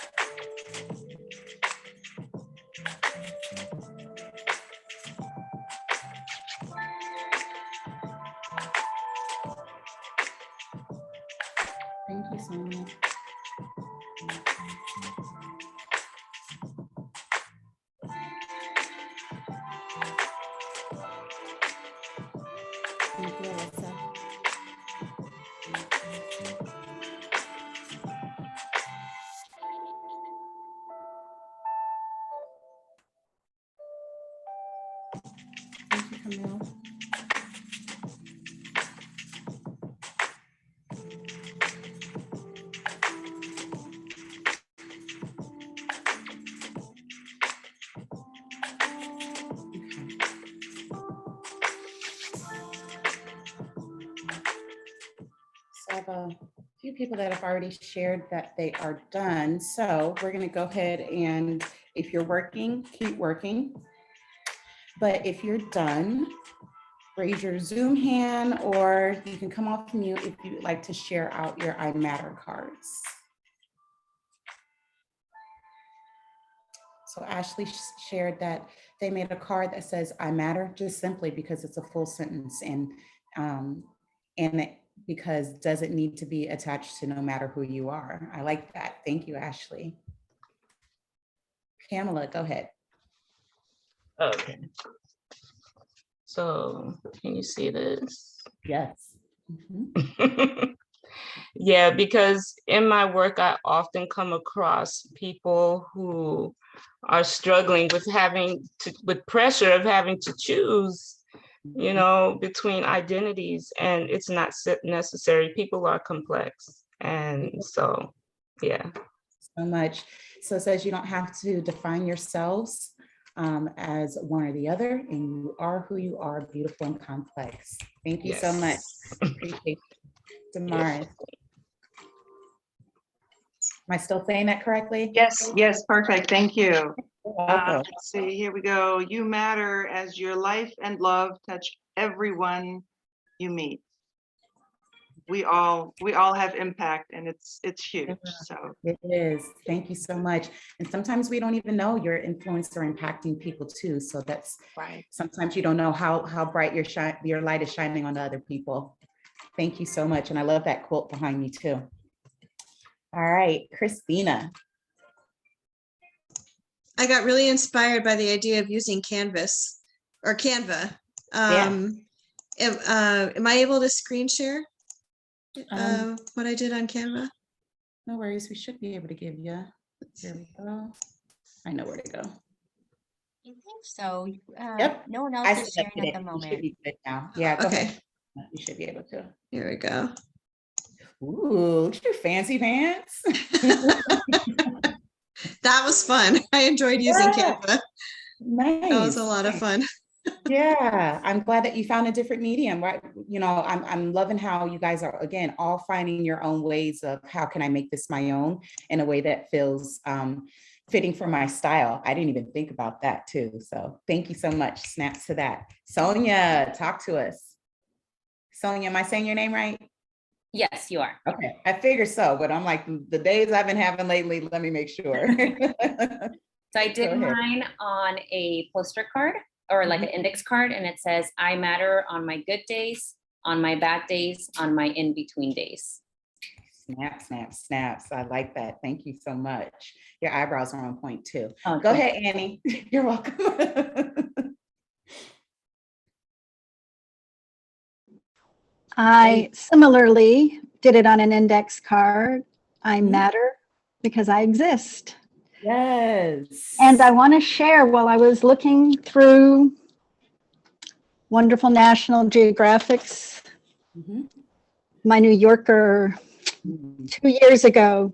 Thank you, Sonia. Thank you, Alyssa. Thank you, Camille. I have a few people that have already shared that they are done. So we're going to go ahead and if you're working, keep working. But if you're done, raise your Zoom hand or you can come off mute if you'd like to share out your I Matter cards. So Ashley shared that they made a card that says I matter, just simply because it's a full sentence and it, because does it need to be attached to no matter who you are. I like that. Thank you, Ashley. Pamela, go ahead. Okay. So can you see this? Yes. Mm-hmm. Yeah, because in my work, I often come across people who are struggling with with pressure of having to choose, you know, between identities, and it's not necessary. People are complex. And so, yeah. So much. So it says you don't have to define yourselves as one or the other, and you are who you are, beautiful and complex. Thank you so much. Appreciate it. Damaris. Am I still saying that correctly? Yes, yes, perfect. Thank you. Welcome. Let's see, here we go. You matter as your life and love touch everyone you meet. We all have impact, and it's huge. So it is. Thank you so much. And sometimes we don't even know you're influencing or impacting people too. So that's right. Sometimes you don't know how bright your light is shining on other people. Thank you so much. And I love that quote behind me too. All right, Christina. I got really inspired by the idea of using Canvas or Canva. Am I able to screen share what I did on Canva? No worries, we should be able to give you. Here we go. I know where to go. I think so. Yep. No one else is sharing at the You should moment. be good now. Yeah, go Okay. ahead. You should be able to. Here we go. Ooh, look at your fancy pants. That was fun. I enjoyed using Canva. Nice. That was a lot of fun. Yeah, I'm glad that you found a different medium, right? You know, I'm loving how you guys are, again, all finding your own ways of how can I make this my own in a way that feels fitting for my style. I didn't even think about that too. So thank you so much. Snaps to that. Sonia, talk to us. Sonia, am I saying your name right? Yes, you are. Okay, I figure so, but I'm like, the days I've been having lately, let me make sure. So I did mine on a poster card or like an index card, and it says, I matter on my good days, on my bad days, on my in-between days. Snap, snap, snaps. I like that. Thank you so much. Your eyebrows are on point too. Oh, go ahead, Annie. You're welcome. I similarly did it on an index card. I matter because I exist. Yes. And I want to share, while I was looking through wonderful National Geographics, my New Yorker 2 years ago.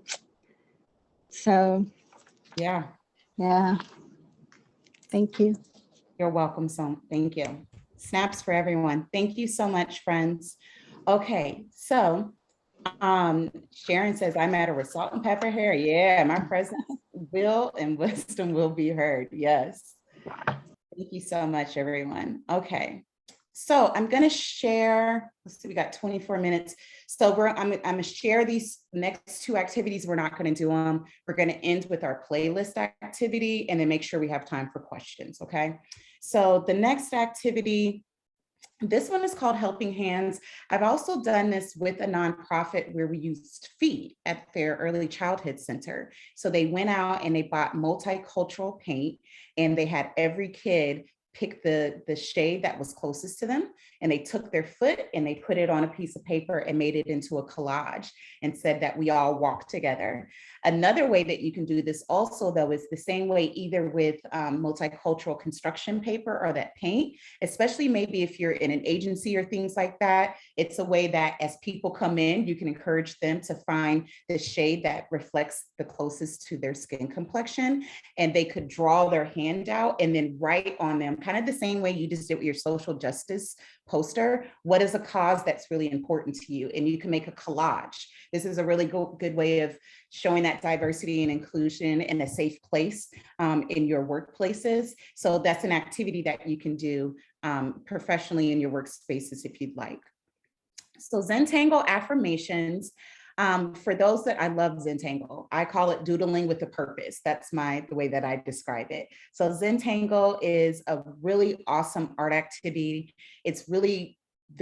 So yeah. Thank you. You're welcome. So thank you. Snaps for everyone. Thank you so much, friends. Okay, so Sharon says, I matter with salt and pepper hair. Yeah, my presence will and wisdom will be heard. Yes. Thank you so much, everyone. Okay, so I'm going to share, let's see, we got 24 minutes. So I'm going to share these next two activities. We're not going to do them. We're going to end with our playlist activity and then make sure we have time for questions. Okay, so the next activity, this one is called Helping Hands. I've also done this with a nonprofit where we used Feed at their early childhood center. So they went out and they bought multicultural paint, and they had every kid pick the shade that was closest to them. And they took their foot and they put it on a piece of paper and made it into a collage and said that we all walk together. Another way that you can do this also, though, is the same way, either with multicultural construction paper or that paint, especially maybe if you're in an agency or things like that. It's a way that as people come in, you can encourage them to find the shade that reflects the closest to their skin complexion, and they could draw their hand out and then write on them kind of the same way you just did with your social justice poster. What is a cause that's really important to you? And you can make a collage. This is a really good way of showing that diversity and inclusion in a safe place in your workplaces. So that's an activity that you can do professionally in your workspaces if you'd like. So Zentangle affirmations. For those that I love Zentangle, I call it doodling with a purpose. That's the way that I describe it. So Zentangle is a really awesome art activity. It's really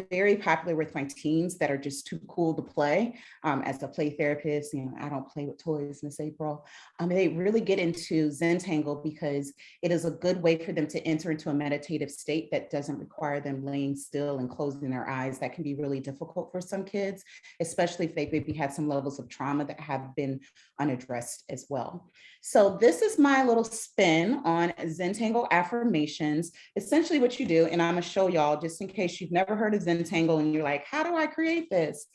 very popular with my teens that are just too cool to play. As a play therapist, I don't play with toys, Miss April. They really get into Zentangle because it is a good way for them to enter into a meditative state that doesn't require them laying still and closing their eyes. That can be really difficult for some kids, especially if they maybe had some levels of trauma that have been unaddressed as well. So this is my little spin on Zentangle affirmations. Essentially what you do, and I'm gonna show y'all just in case you've never heard of Zentangle and you're like, how do I create this?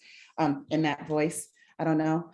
In that voice, I don't know.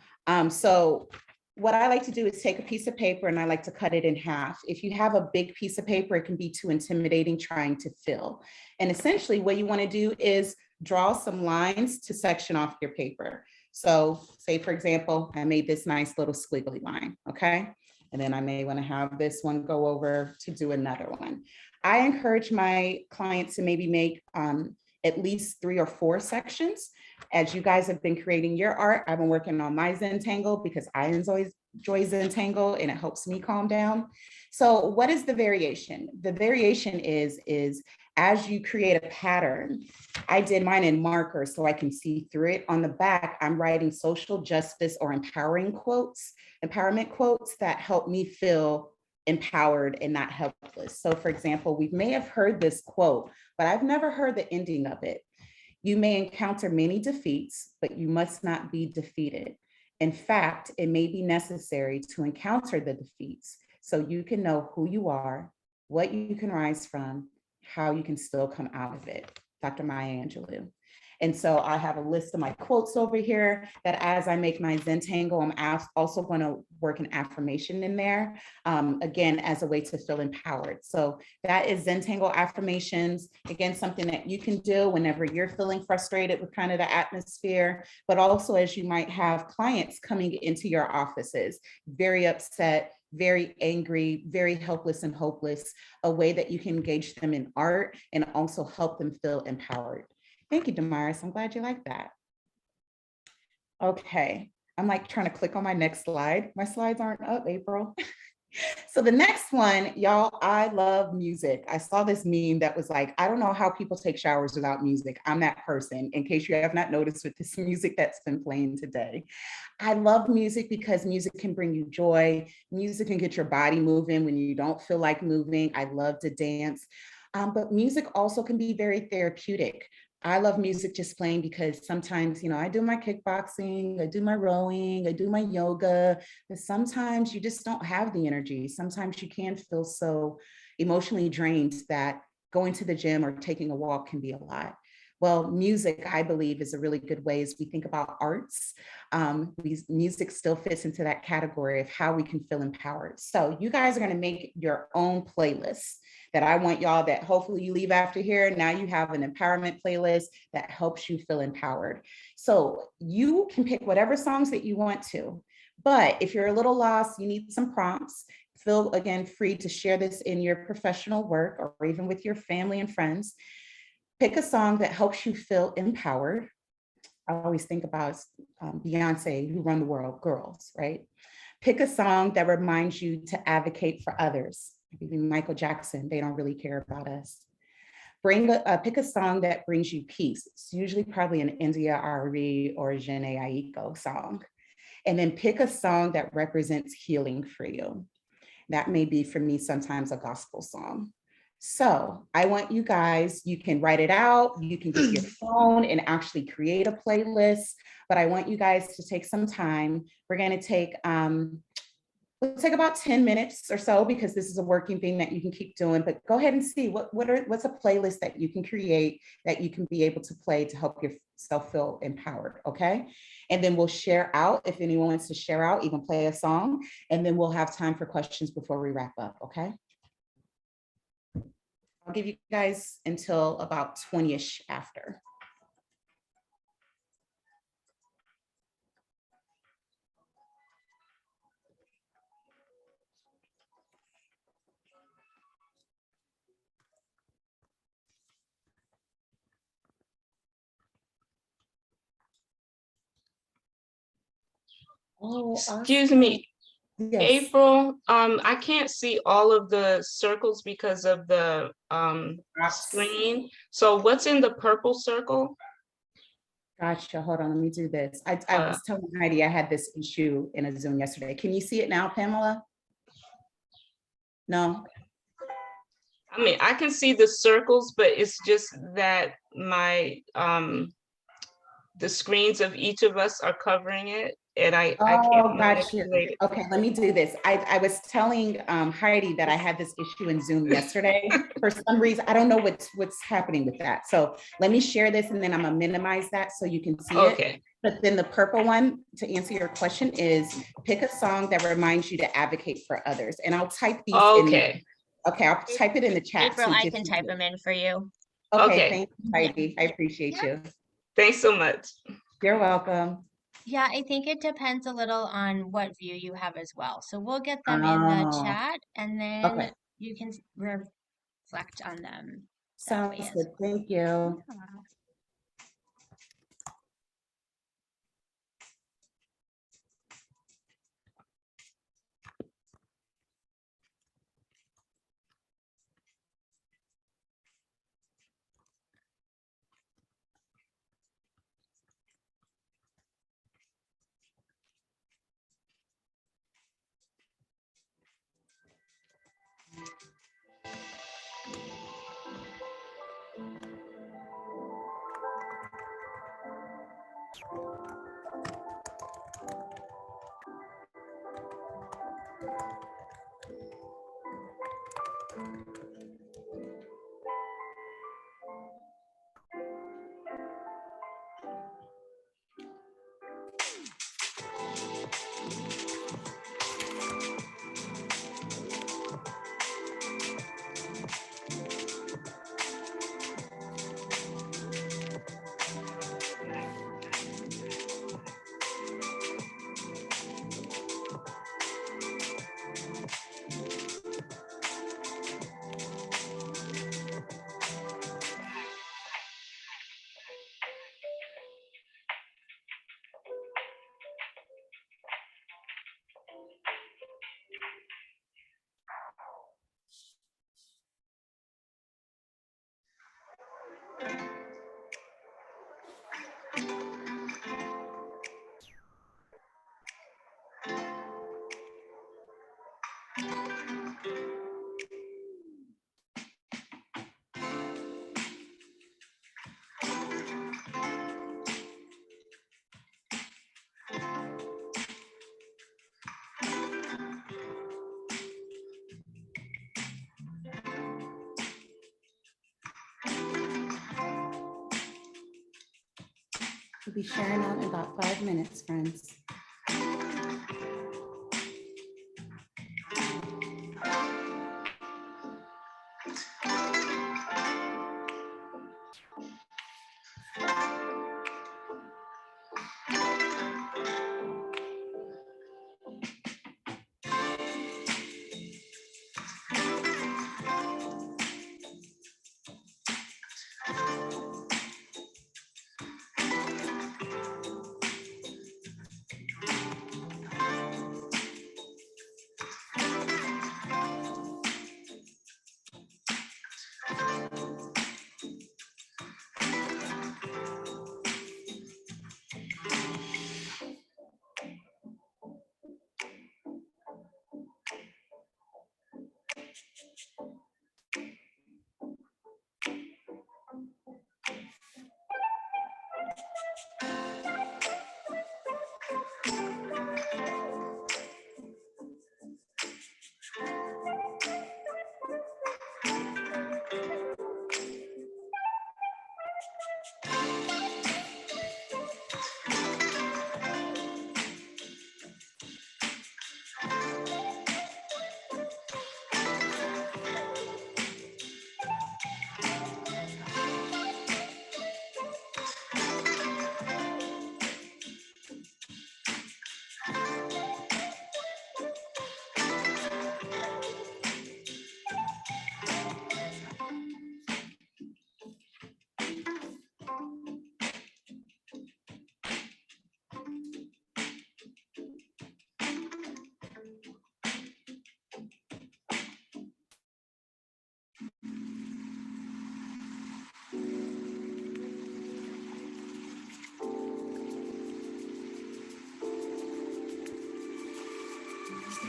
So what I like to do is take a piece of paper and I like to cut it in half. If you have a big piece of paper, it can be too intimidating trying to fill. And essentially what you wanna do is draw some lines to section off your paper. So say, for example, I made this nice little squiggly line, okay? And then I may want to have this one go over to do another one. I encourage my clients to maybe make at least 3 or 4 sections. As you guys have been creating your art, I've been working on my Zentangle because I enjoy Zentangle and it helps me calm down. So what is the variation? The variation is as you create a pattern, I did mine in marker so I can see through it. On the back, I'm writing social justice or empowerment quotes that help me feel empowered and not helpless. So for example, we may have heard this quote, but I've never heard the ending of it. You may encounter many defeats, but you must not be defeated. In fact, it may be necessary to encounter the defeats so you can know who you are, what you can rise from, how you can still come out of it. Dr. Maya Angelou. And so I have a list of my quotes over here that as I make my Zentangle, I'm also going to work an affirmation in there, again, as a way to feel empowered. So that is Zentangle affirmations. Again, something that you can do whenever you're feeling frustrated with kind of the atmosphere, but also as you might have clients coming into your offices, very upset, very angry, very helpless and hopeless, a way that you can engage them in art and also help them feel empowered. Thank you, Damaris. I'm glad you like that. Okay, I'm like trying to click on my next slide. My slides aren't up, April. So the next one, y'all, I love music. I saw this meme that was like, I don't know how people take showers without music. I'm that person, in case you have not noticed with this music that's been playing today. I love music because music can bring you joy. Music can get your body moving when you don't feel like moving. I love to dance. But music also can be very therapeutic. I love music just playing because sometimes, I do my kickboxing, I do my rowing, I do my yoga, but sometimes you just don't have the energy. Sometimes you can feel so emotionally drained that going to the gym or taking a walk can be a lot. Well, music, I believe, is a really good way as we think about arts. Music still fits into that category of how we can feel empowered. So you guys are going to make your own playlist that I want y'all, that hopefully you leave after here. Now you have an empowerment playlist that helps you feel empowered. So you can pick whatever songs that you want to, but if you're a little lost, you need some prompts, feel again free to share this in your professional work or even with your family and friends. Pick a song that helps you feel empowered. I always think about Beyonce, Who Run the World, Girls, right? Pick a song that reminds you to advocate for others. Maybe Michael Jackson, They Don't Really Care About Us. Pick a song that brings you peace. It's usually probably an India Ari or Jhené Aiko song. And then pick a song that represents healing for you. That may be for me sometimes a gospel song. So I want you guys, you can write it out, you can get your phone and actually create a playlist, but I want you guys to take some time. We're going to take, we'll take about 10 minutes or so because this is a working thing that you can keep doing, but go ahead and see what's a playlist that you can create that you can be able to play to help yourself feel empowered, okay? And then we'll share out, if anyone wants to share out, even play a song, and then we'll have time for questions before we wrap up, okay? I'll give you guys until about 20-ish after. Oh, Excuse me, Yes. April, I can't see all of the circles because of the screen. So what's in the purple circle? Gotcha. Hold on, let me do this. I was telling Heidi I had this issue in a Zoom yesterday. Can you see it now, Pamela? No? I mean, I can see the circles, but it's just that my the screens of each of us are covering it, and I can't Gotcha. manipulate it. Okay, let me do this. I was telling Heidi that I had this issue in Zoom yesterday. For some reason, I don't know what's happening with that. So let me share this, and then I'm gonna minimize that so you can see it. Okay. But then the purple one, to answer your question, is pick a song that reminds you to advocate for others. And I'll type these in. Okay. Okay, I'll type it in the chat. April, so it I gets can you type to- them in for you. Okay, Okay. thank you, Heidi. I appreciate you. Thanks so much. You're welcome. Yeah, I think it depends a little on what view you have as well. So we'll get them in the Oh, chat and then okay. you can reflect on them that Sounds way as good. Thank you. well. We'll be sharing out in about 5 minutes, friends.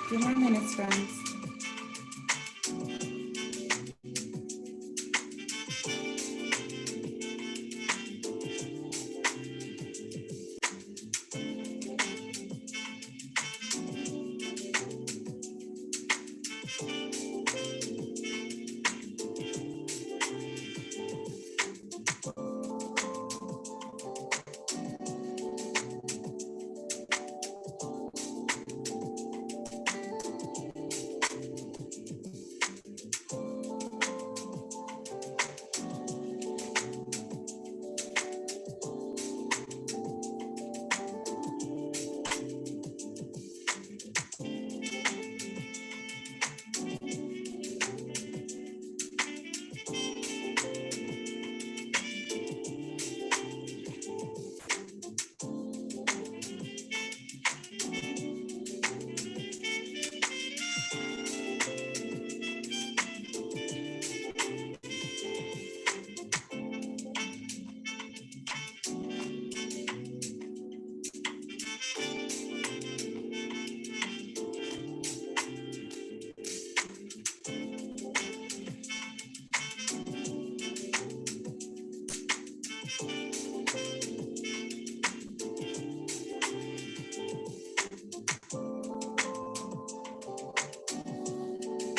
Few more minutes, friends.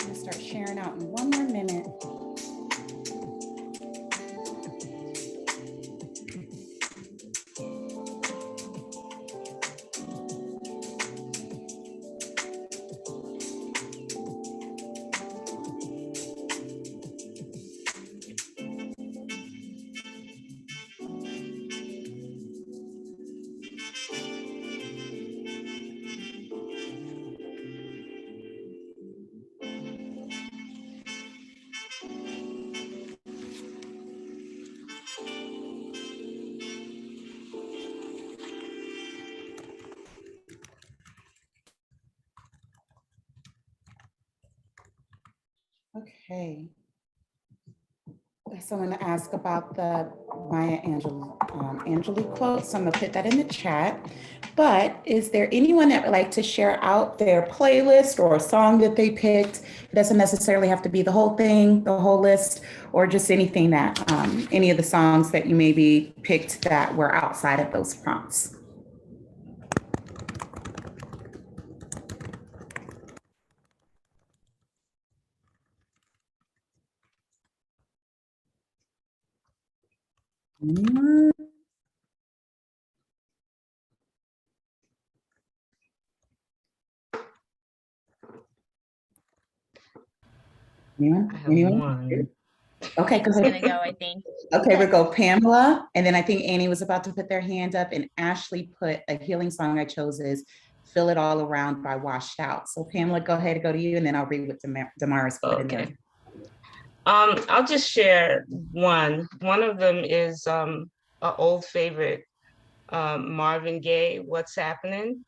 I'll start sharing out in one more minute. Okay. So I'm going to ask about the Maya Angelou quote. So I'm going to put that in the chat. But is there anyone that would like to share out their playlist or a song that they picked? It doesn't necessarily have to be the whole thing, the whole list, or just anything that, any of the songs that you maybe picked that were outside of those prompts. Anyone? I have one. Okay, go It's ahead. gonna go, I think. Okay, we'll go Pamela, and then I think Annie was about to put their hand up, and Ashley put a healing song I chose is Feel It All Around by Washed Out. So Pamela, go ahead, go to you, and then I'll read what Damara's put in there. I'll just share one. One of them is an old favorite, Marvin Gaye, What's Happening?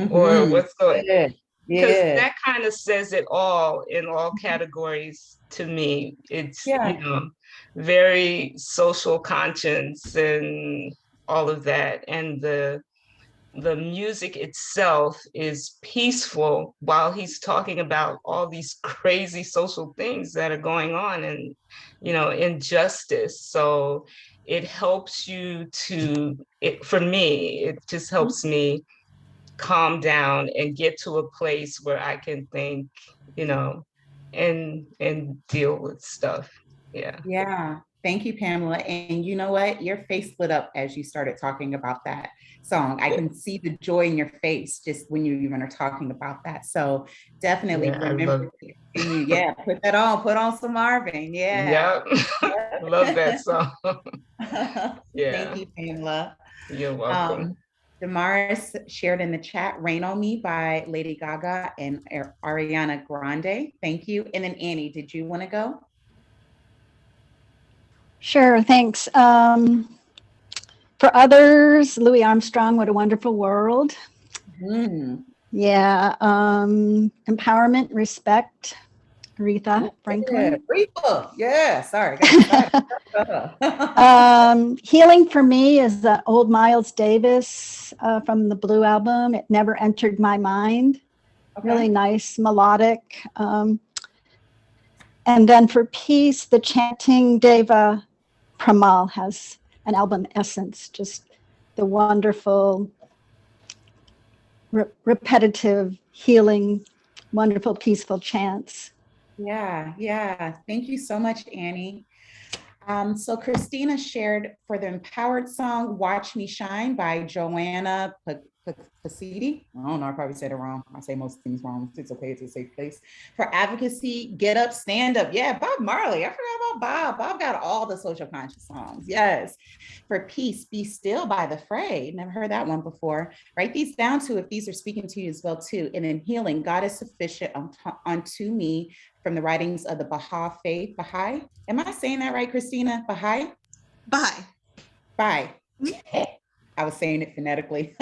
Or What's Going on? Because that kind of says it all in all categories to me. It's, you know, very social conscience and all of that. And the music itself is peaceful while he's talking about all these crazy social things that are going on and, you know, injustice. So it helps you to, for me, it just helps me calm down and get to a place where I can think, you know, and deal with stuff. Yeah. Yeah. Thank you, Pamela. And you know what? Your face lit up as you started talking about that song. I can see the joy in your face just when you even are talking about that. So definitely remember to continue. Yeah, put that on. Put on some Marvin. Yeah. Love that song. Thank you, Pamela. You're welcome. Damaris shared in the chat Rain on Me by Lady Gaga and Ariana Grande. Thank you. And then Annie, did you want to go? Sure, thanks. For others, Louis Armstrong, What a Wonderful World. Yeah, empowerment, respect, Aretha Franklin. Yeah, sorry. Healing for me is old Miles Davis from the Blue Album, It Never Entered My Mind. really nice, melodic. And then for peace, the chanting Deva Pramal has an album, Essence, just the wonderful, repetitive, healing, wonderful, peaceful chants. Yeah. Thank you so much, Annie. So Christina shared for the empowered song, Watch Me Shine by Joanna Pasidi. I don't know, I probably said it wrong. I say most things wrong. It's okay, it's a safe place. For Advocacy, Get Up, Stand Up. Yeah, Bob Marley. I forgot about Bob. Bob got all the social conscious songs. Yes. For Peace, Be Still by The Fray. Never heard that one before. Write these down too if these are speaking to you as well too. And then Healing, God is Sufficient unto Me, from the writings of the Baha'i Faith. Baha'i? Am I saying that right, Christina? Baha'i? Baha'i. Baha'i. I was saying it phonetically.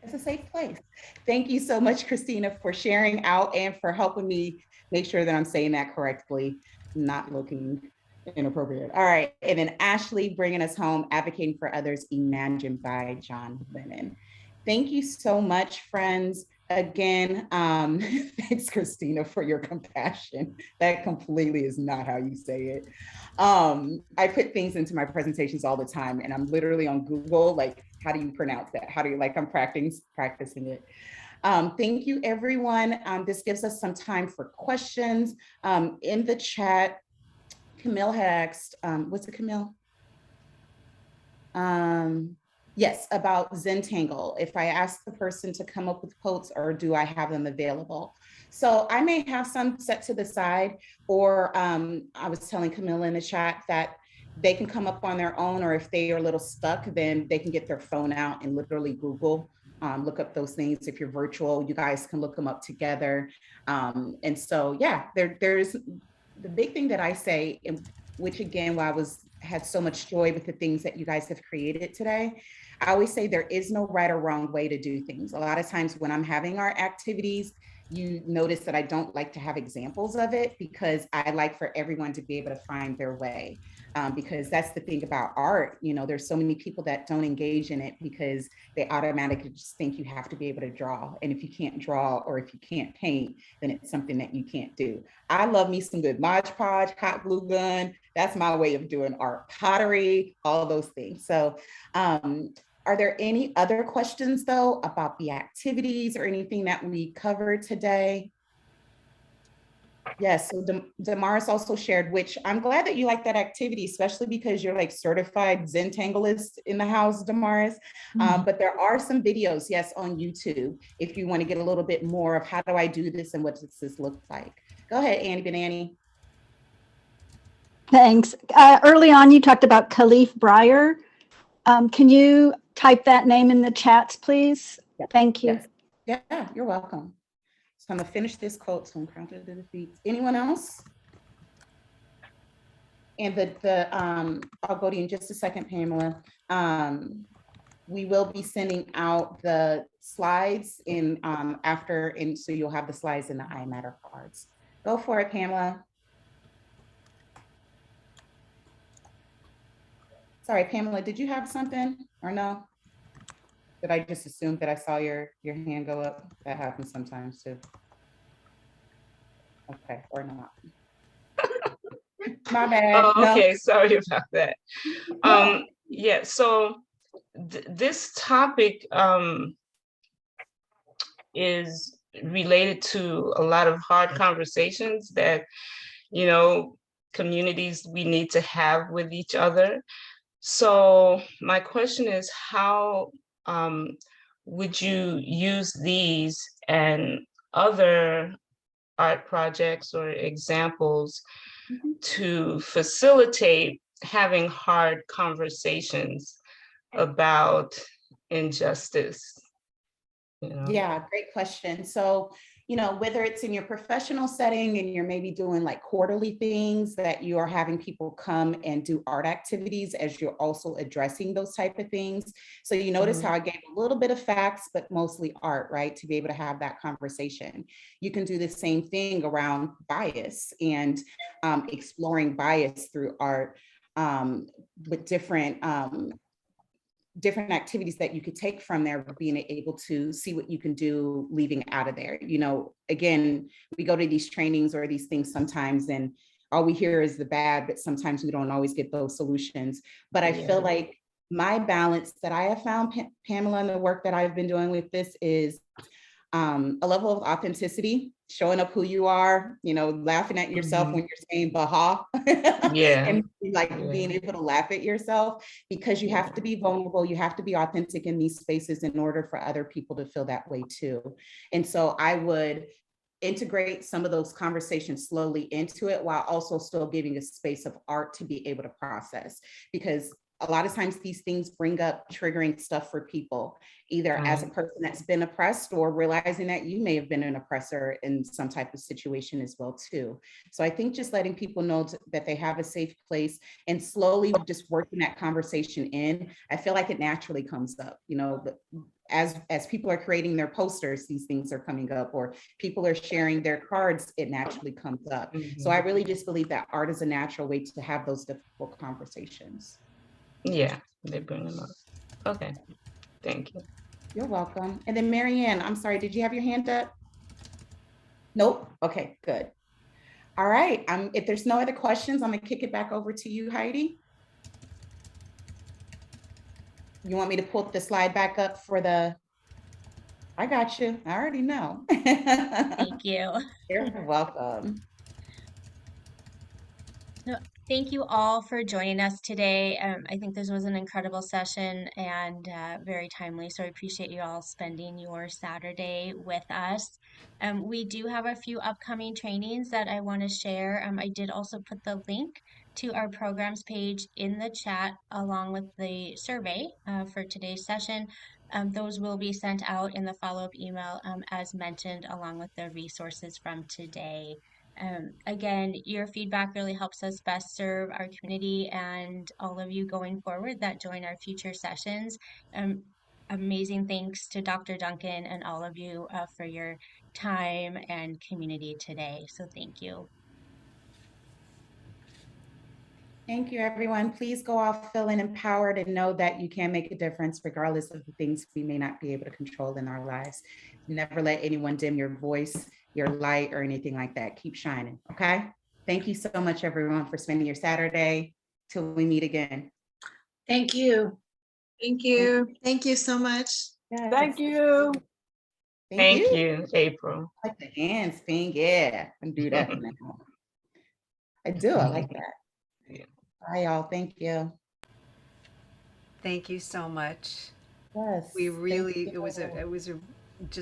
It's a safe place. Thank you so much, Christina, for sharing out and for helping me make sure that I'm saying that correctly, not looking inappropriate. All right. And then Ashley bringing us home, Advocating for Others, Imagined by John Lennon. Thank you so much, friends. Again, thanks, Christina, for your compassion. That completely is not how you say it. I put things into my presentations all the time, and I'm literally on Google, like, how do you pronounce that? How do you, like, I'm practicing it. Thank you, everyone. This gives us some time for questions. In the chat, Camille had asked, what's it, Camille? Yes, about Zentangle. If I ask the person to come up with quotes, or do I have them available? So I may have some set to the side, or I was telling Camilla in the chat that they can come up on their own, or if they are a little stuck, then they can get their phone out and literally Google, look up those things. If you're virtual, you guys can look them up together. And so, yeah, there's the big thing that I say, which again, why I had so much joy with the things that you guys have created today. I always say there is no right or wrong way to do things. A lot of times when I'm having our activities, you notice that I don't like to have examples of it, because I like for everyone to be able to find their way. Because that's the thing about art, you know, there's so many people that don't engage in it because they automatically just think you have to be able to draw. And if you can't draw, or if you can't paint, then it's something that you can't do. I love me some good Mod Podge, hot glue gun. That's my way of doing art, pottery, all those things. So are there any other questions though about the activities or anything that we covered today? Yes, so Damaris also shared, which I'm glad that you like that activity, especially because you're like certified Zentanglist in the house, Damaris. But there are some videos, yes, on YouTube, if you want to get a little bit more of how do I do this and what does this look like. Go ahead, Annie Benani. Thanks. Early on, you talked about Khalif Breyer. Can you type that name in the chats, please? Yeah. Thank you. Yes. Yeah, you're welcome. So I'm gonna finish this quote. So I'm counting to the feet. Anyone else? And I'll go to you in just a second, Pamela. We will be sending out the slides in after, and so you'll have the slides in the iMatter cards. Go for it, Pamela. Sorry, Pamela, did you have something or no? Did I just assume that I saw your hand go up? That happens sometimes too. Okay, or not. My bad. Oh, okay, no. Sorry about that. Yeah, so this topic is related to a lot of hard conversations that, you know, communities we need to have with each other. So my question is, how would you use these and other art projects or examples to facilitate having hard conversations about injustice? You know? Yeah, great question. So, you know, whether it's in your professional setting and you're maybe doing like quarterly things that you are having people come and do art activities as you're also addressing those type of things. So you notice how I gave a little bit of facts, but mostly art, right? To be able to have that conversation. You can do the same thing around bias and exploring bias through art with different different activities that you could take from there, being able to see what you can do leaving out of there. You know, again, we go to these trainings or these things sometimes and all we hear is the bad, but sometimes we don't always get those solutions. But I feel like my balance that I have found, Pamela, and the work that I've been doing with this is a level of authenticity, showing up who you are, you know, laughing at yourself when you're saying baha, and like being able to laugh at yourself, because you have to be vulnerable, you have to be authentic in these spaces in order for other people to feel that way too. And so I would integrate some of those conversations slowly into it while also still giving a space of art to be able to process, because a lot of times these things bring up triggering stuff for people, either as a person that's been oppressed or realizing that you may have been an oppressor in some type of situation as well too. So I think just letting people know that they have a safe place and slowly just working that conversation in, I feel like it naturally comes up, you know, as people are creating their posters, these things are coming up, or people are sharing their cards, it naturally comes up. So I really just believe that art is a natural way to have those difficult conversations. Yeah, they bring them up. Okay, thank you. You're welcome. And then Marianne, I'm sorry, did you have your hand up? Nope. Okay, good. All right. If there's no other questions, I'm gonna kick it back over to you, Heidi. You want me to pull the slide back up for the, I got you. I already know. Thank you. You're welcome. Thank you all for joining us today. I think this was an incredible session and very timely. So I appreciate you all spending your Saturday with us. We do have a few upcoming trainings that I want to share. I did also put the link to our programs page in the chat along with the survey for today's session. Those will be sent out in the follow-up email as mentioned, along with the resources from today. Again, your feedback really helps us best serve our community and all of you going forward that join our future sessions. Amazing thanks to Dr. Duncan and all of you for your time and community today. So thank you. Thank you, everyone. Please go off feeling empowered and know that you can make a difference regardless of the things we may not be able to control in our lives. Never let anyone dim your voice, your light, or anything like that. Keep shining, okay? Thank you so much, everyone, for spending your Saturday. Till we meet again. Thank you. Thank you. Thank you so much. Yes. Thank you. Thank you, April. I like the hands thing, yeah. I can do that now. I do, I like that. Yeah. Bye, y'all. Thank you. Thank you so much. Yes. We really, it was a just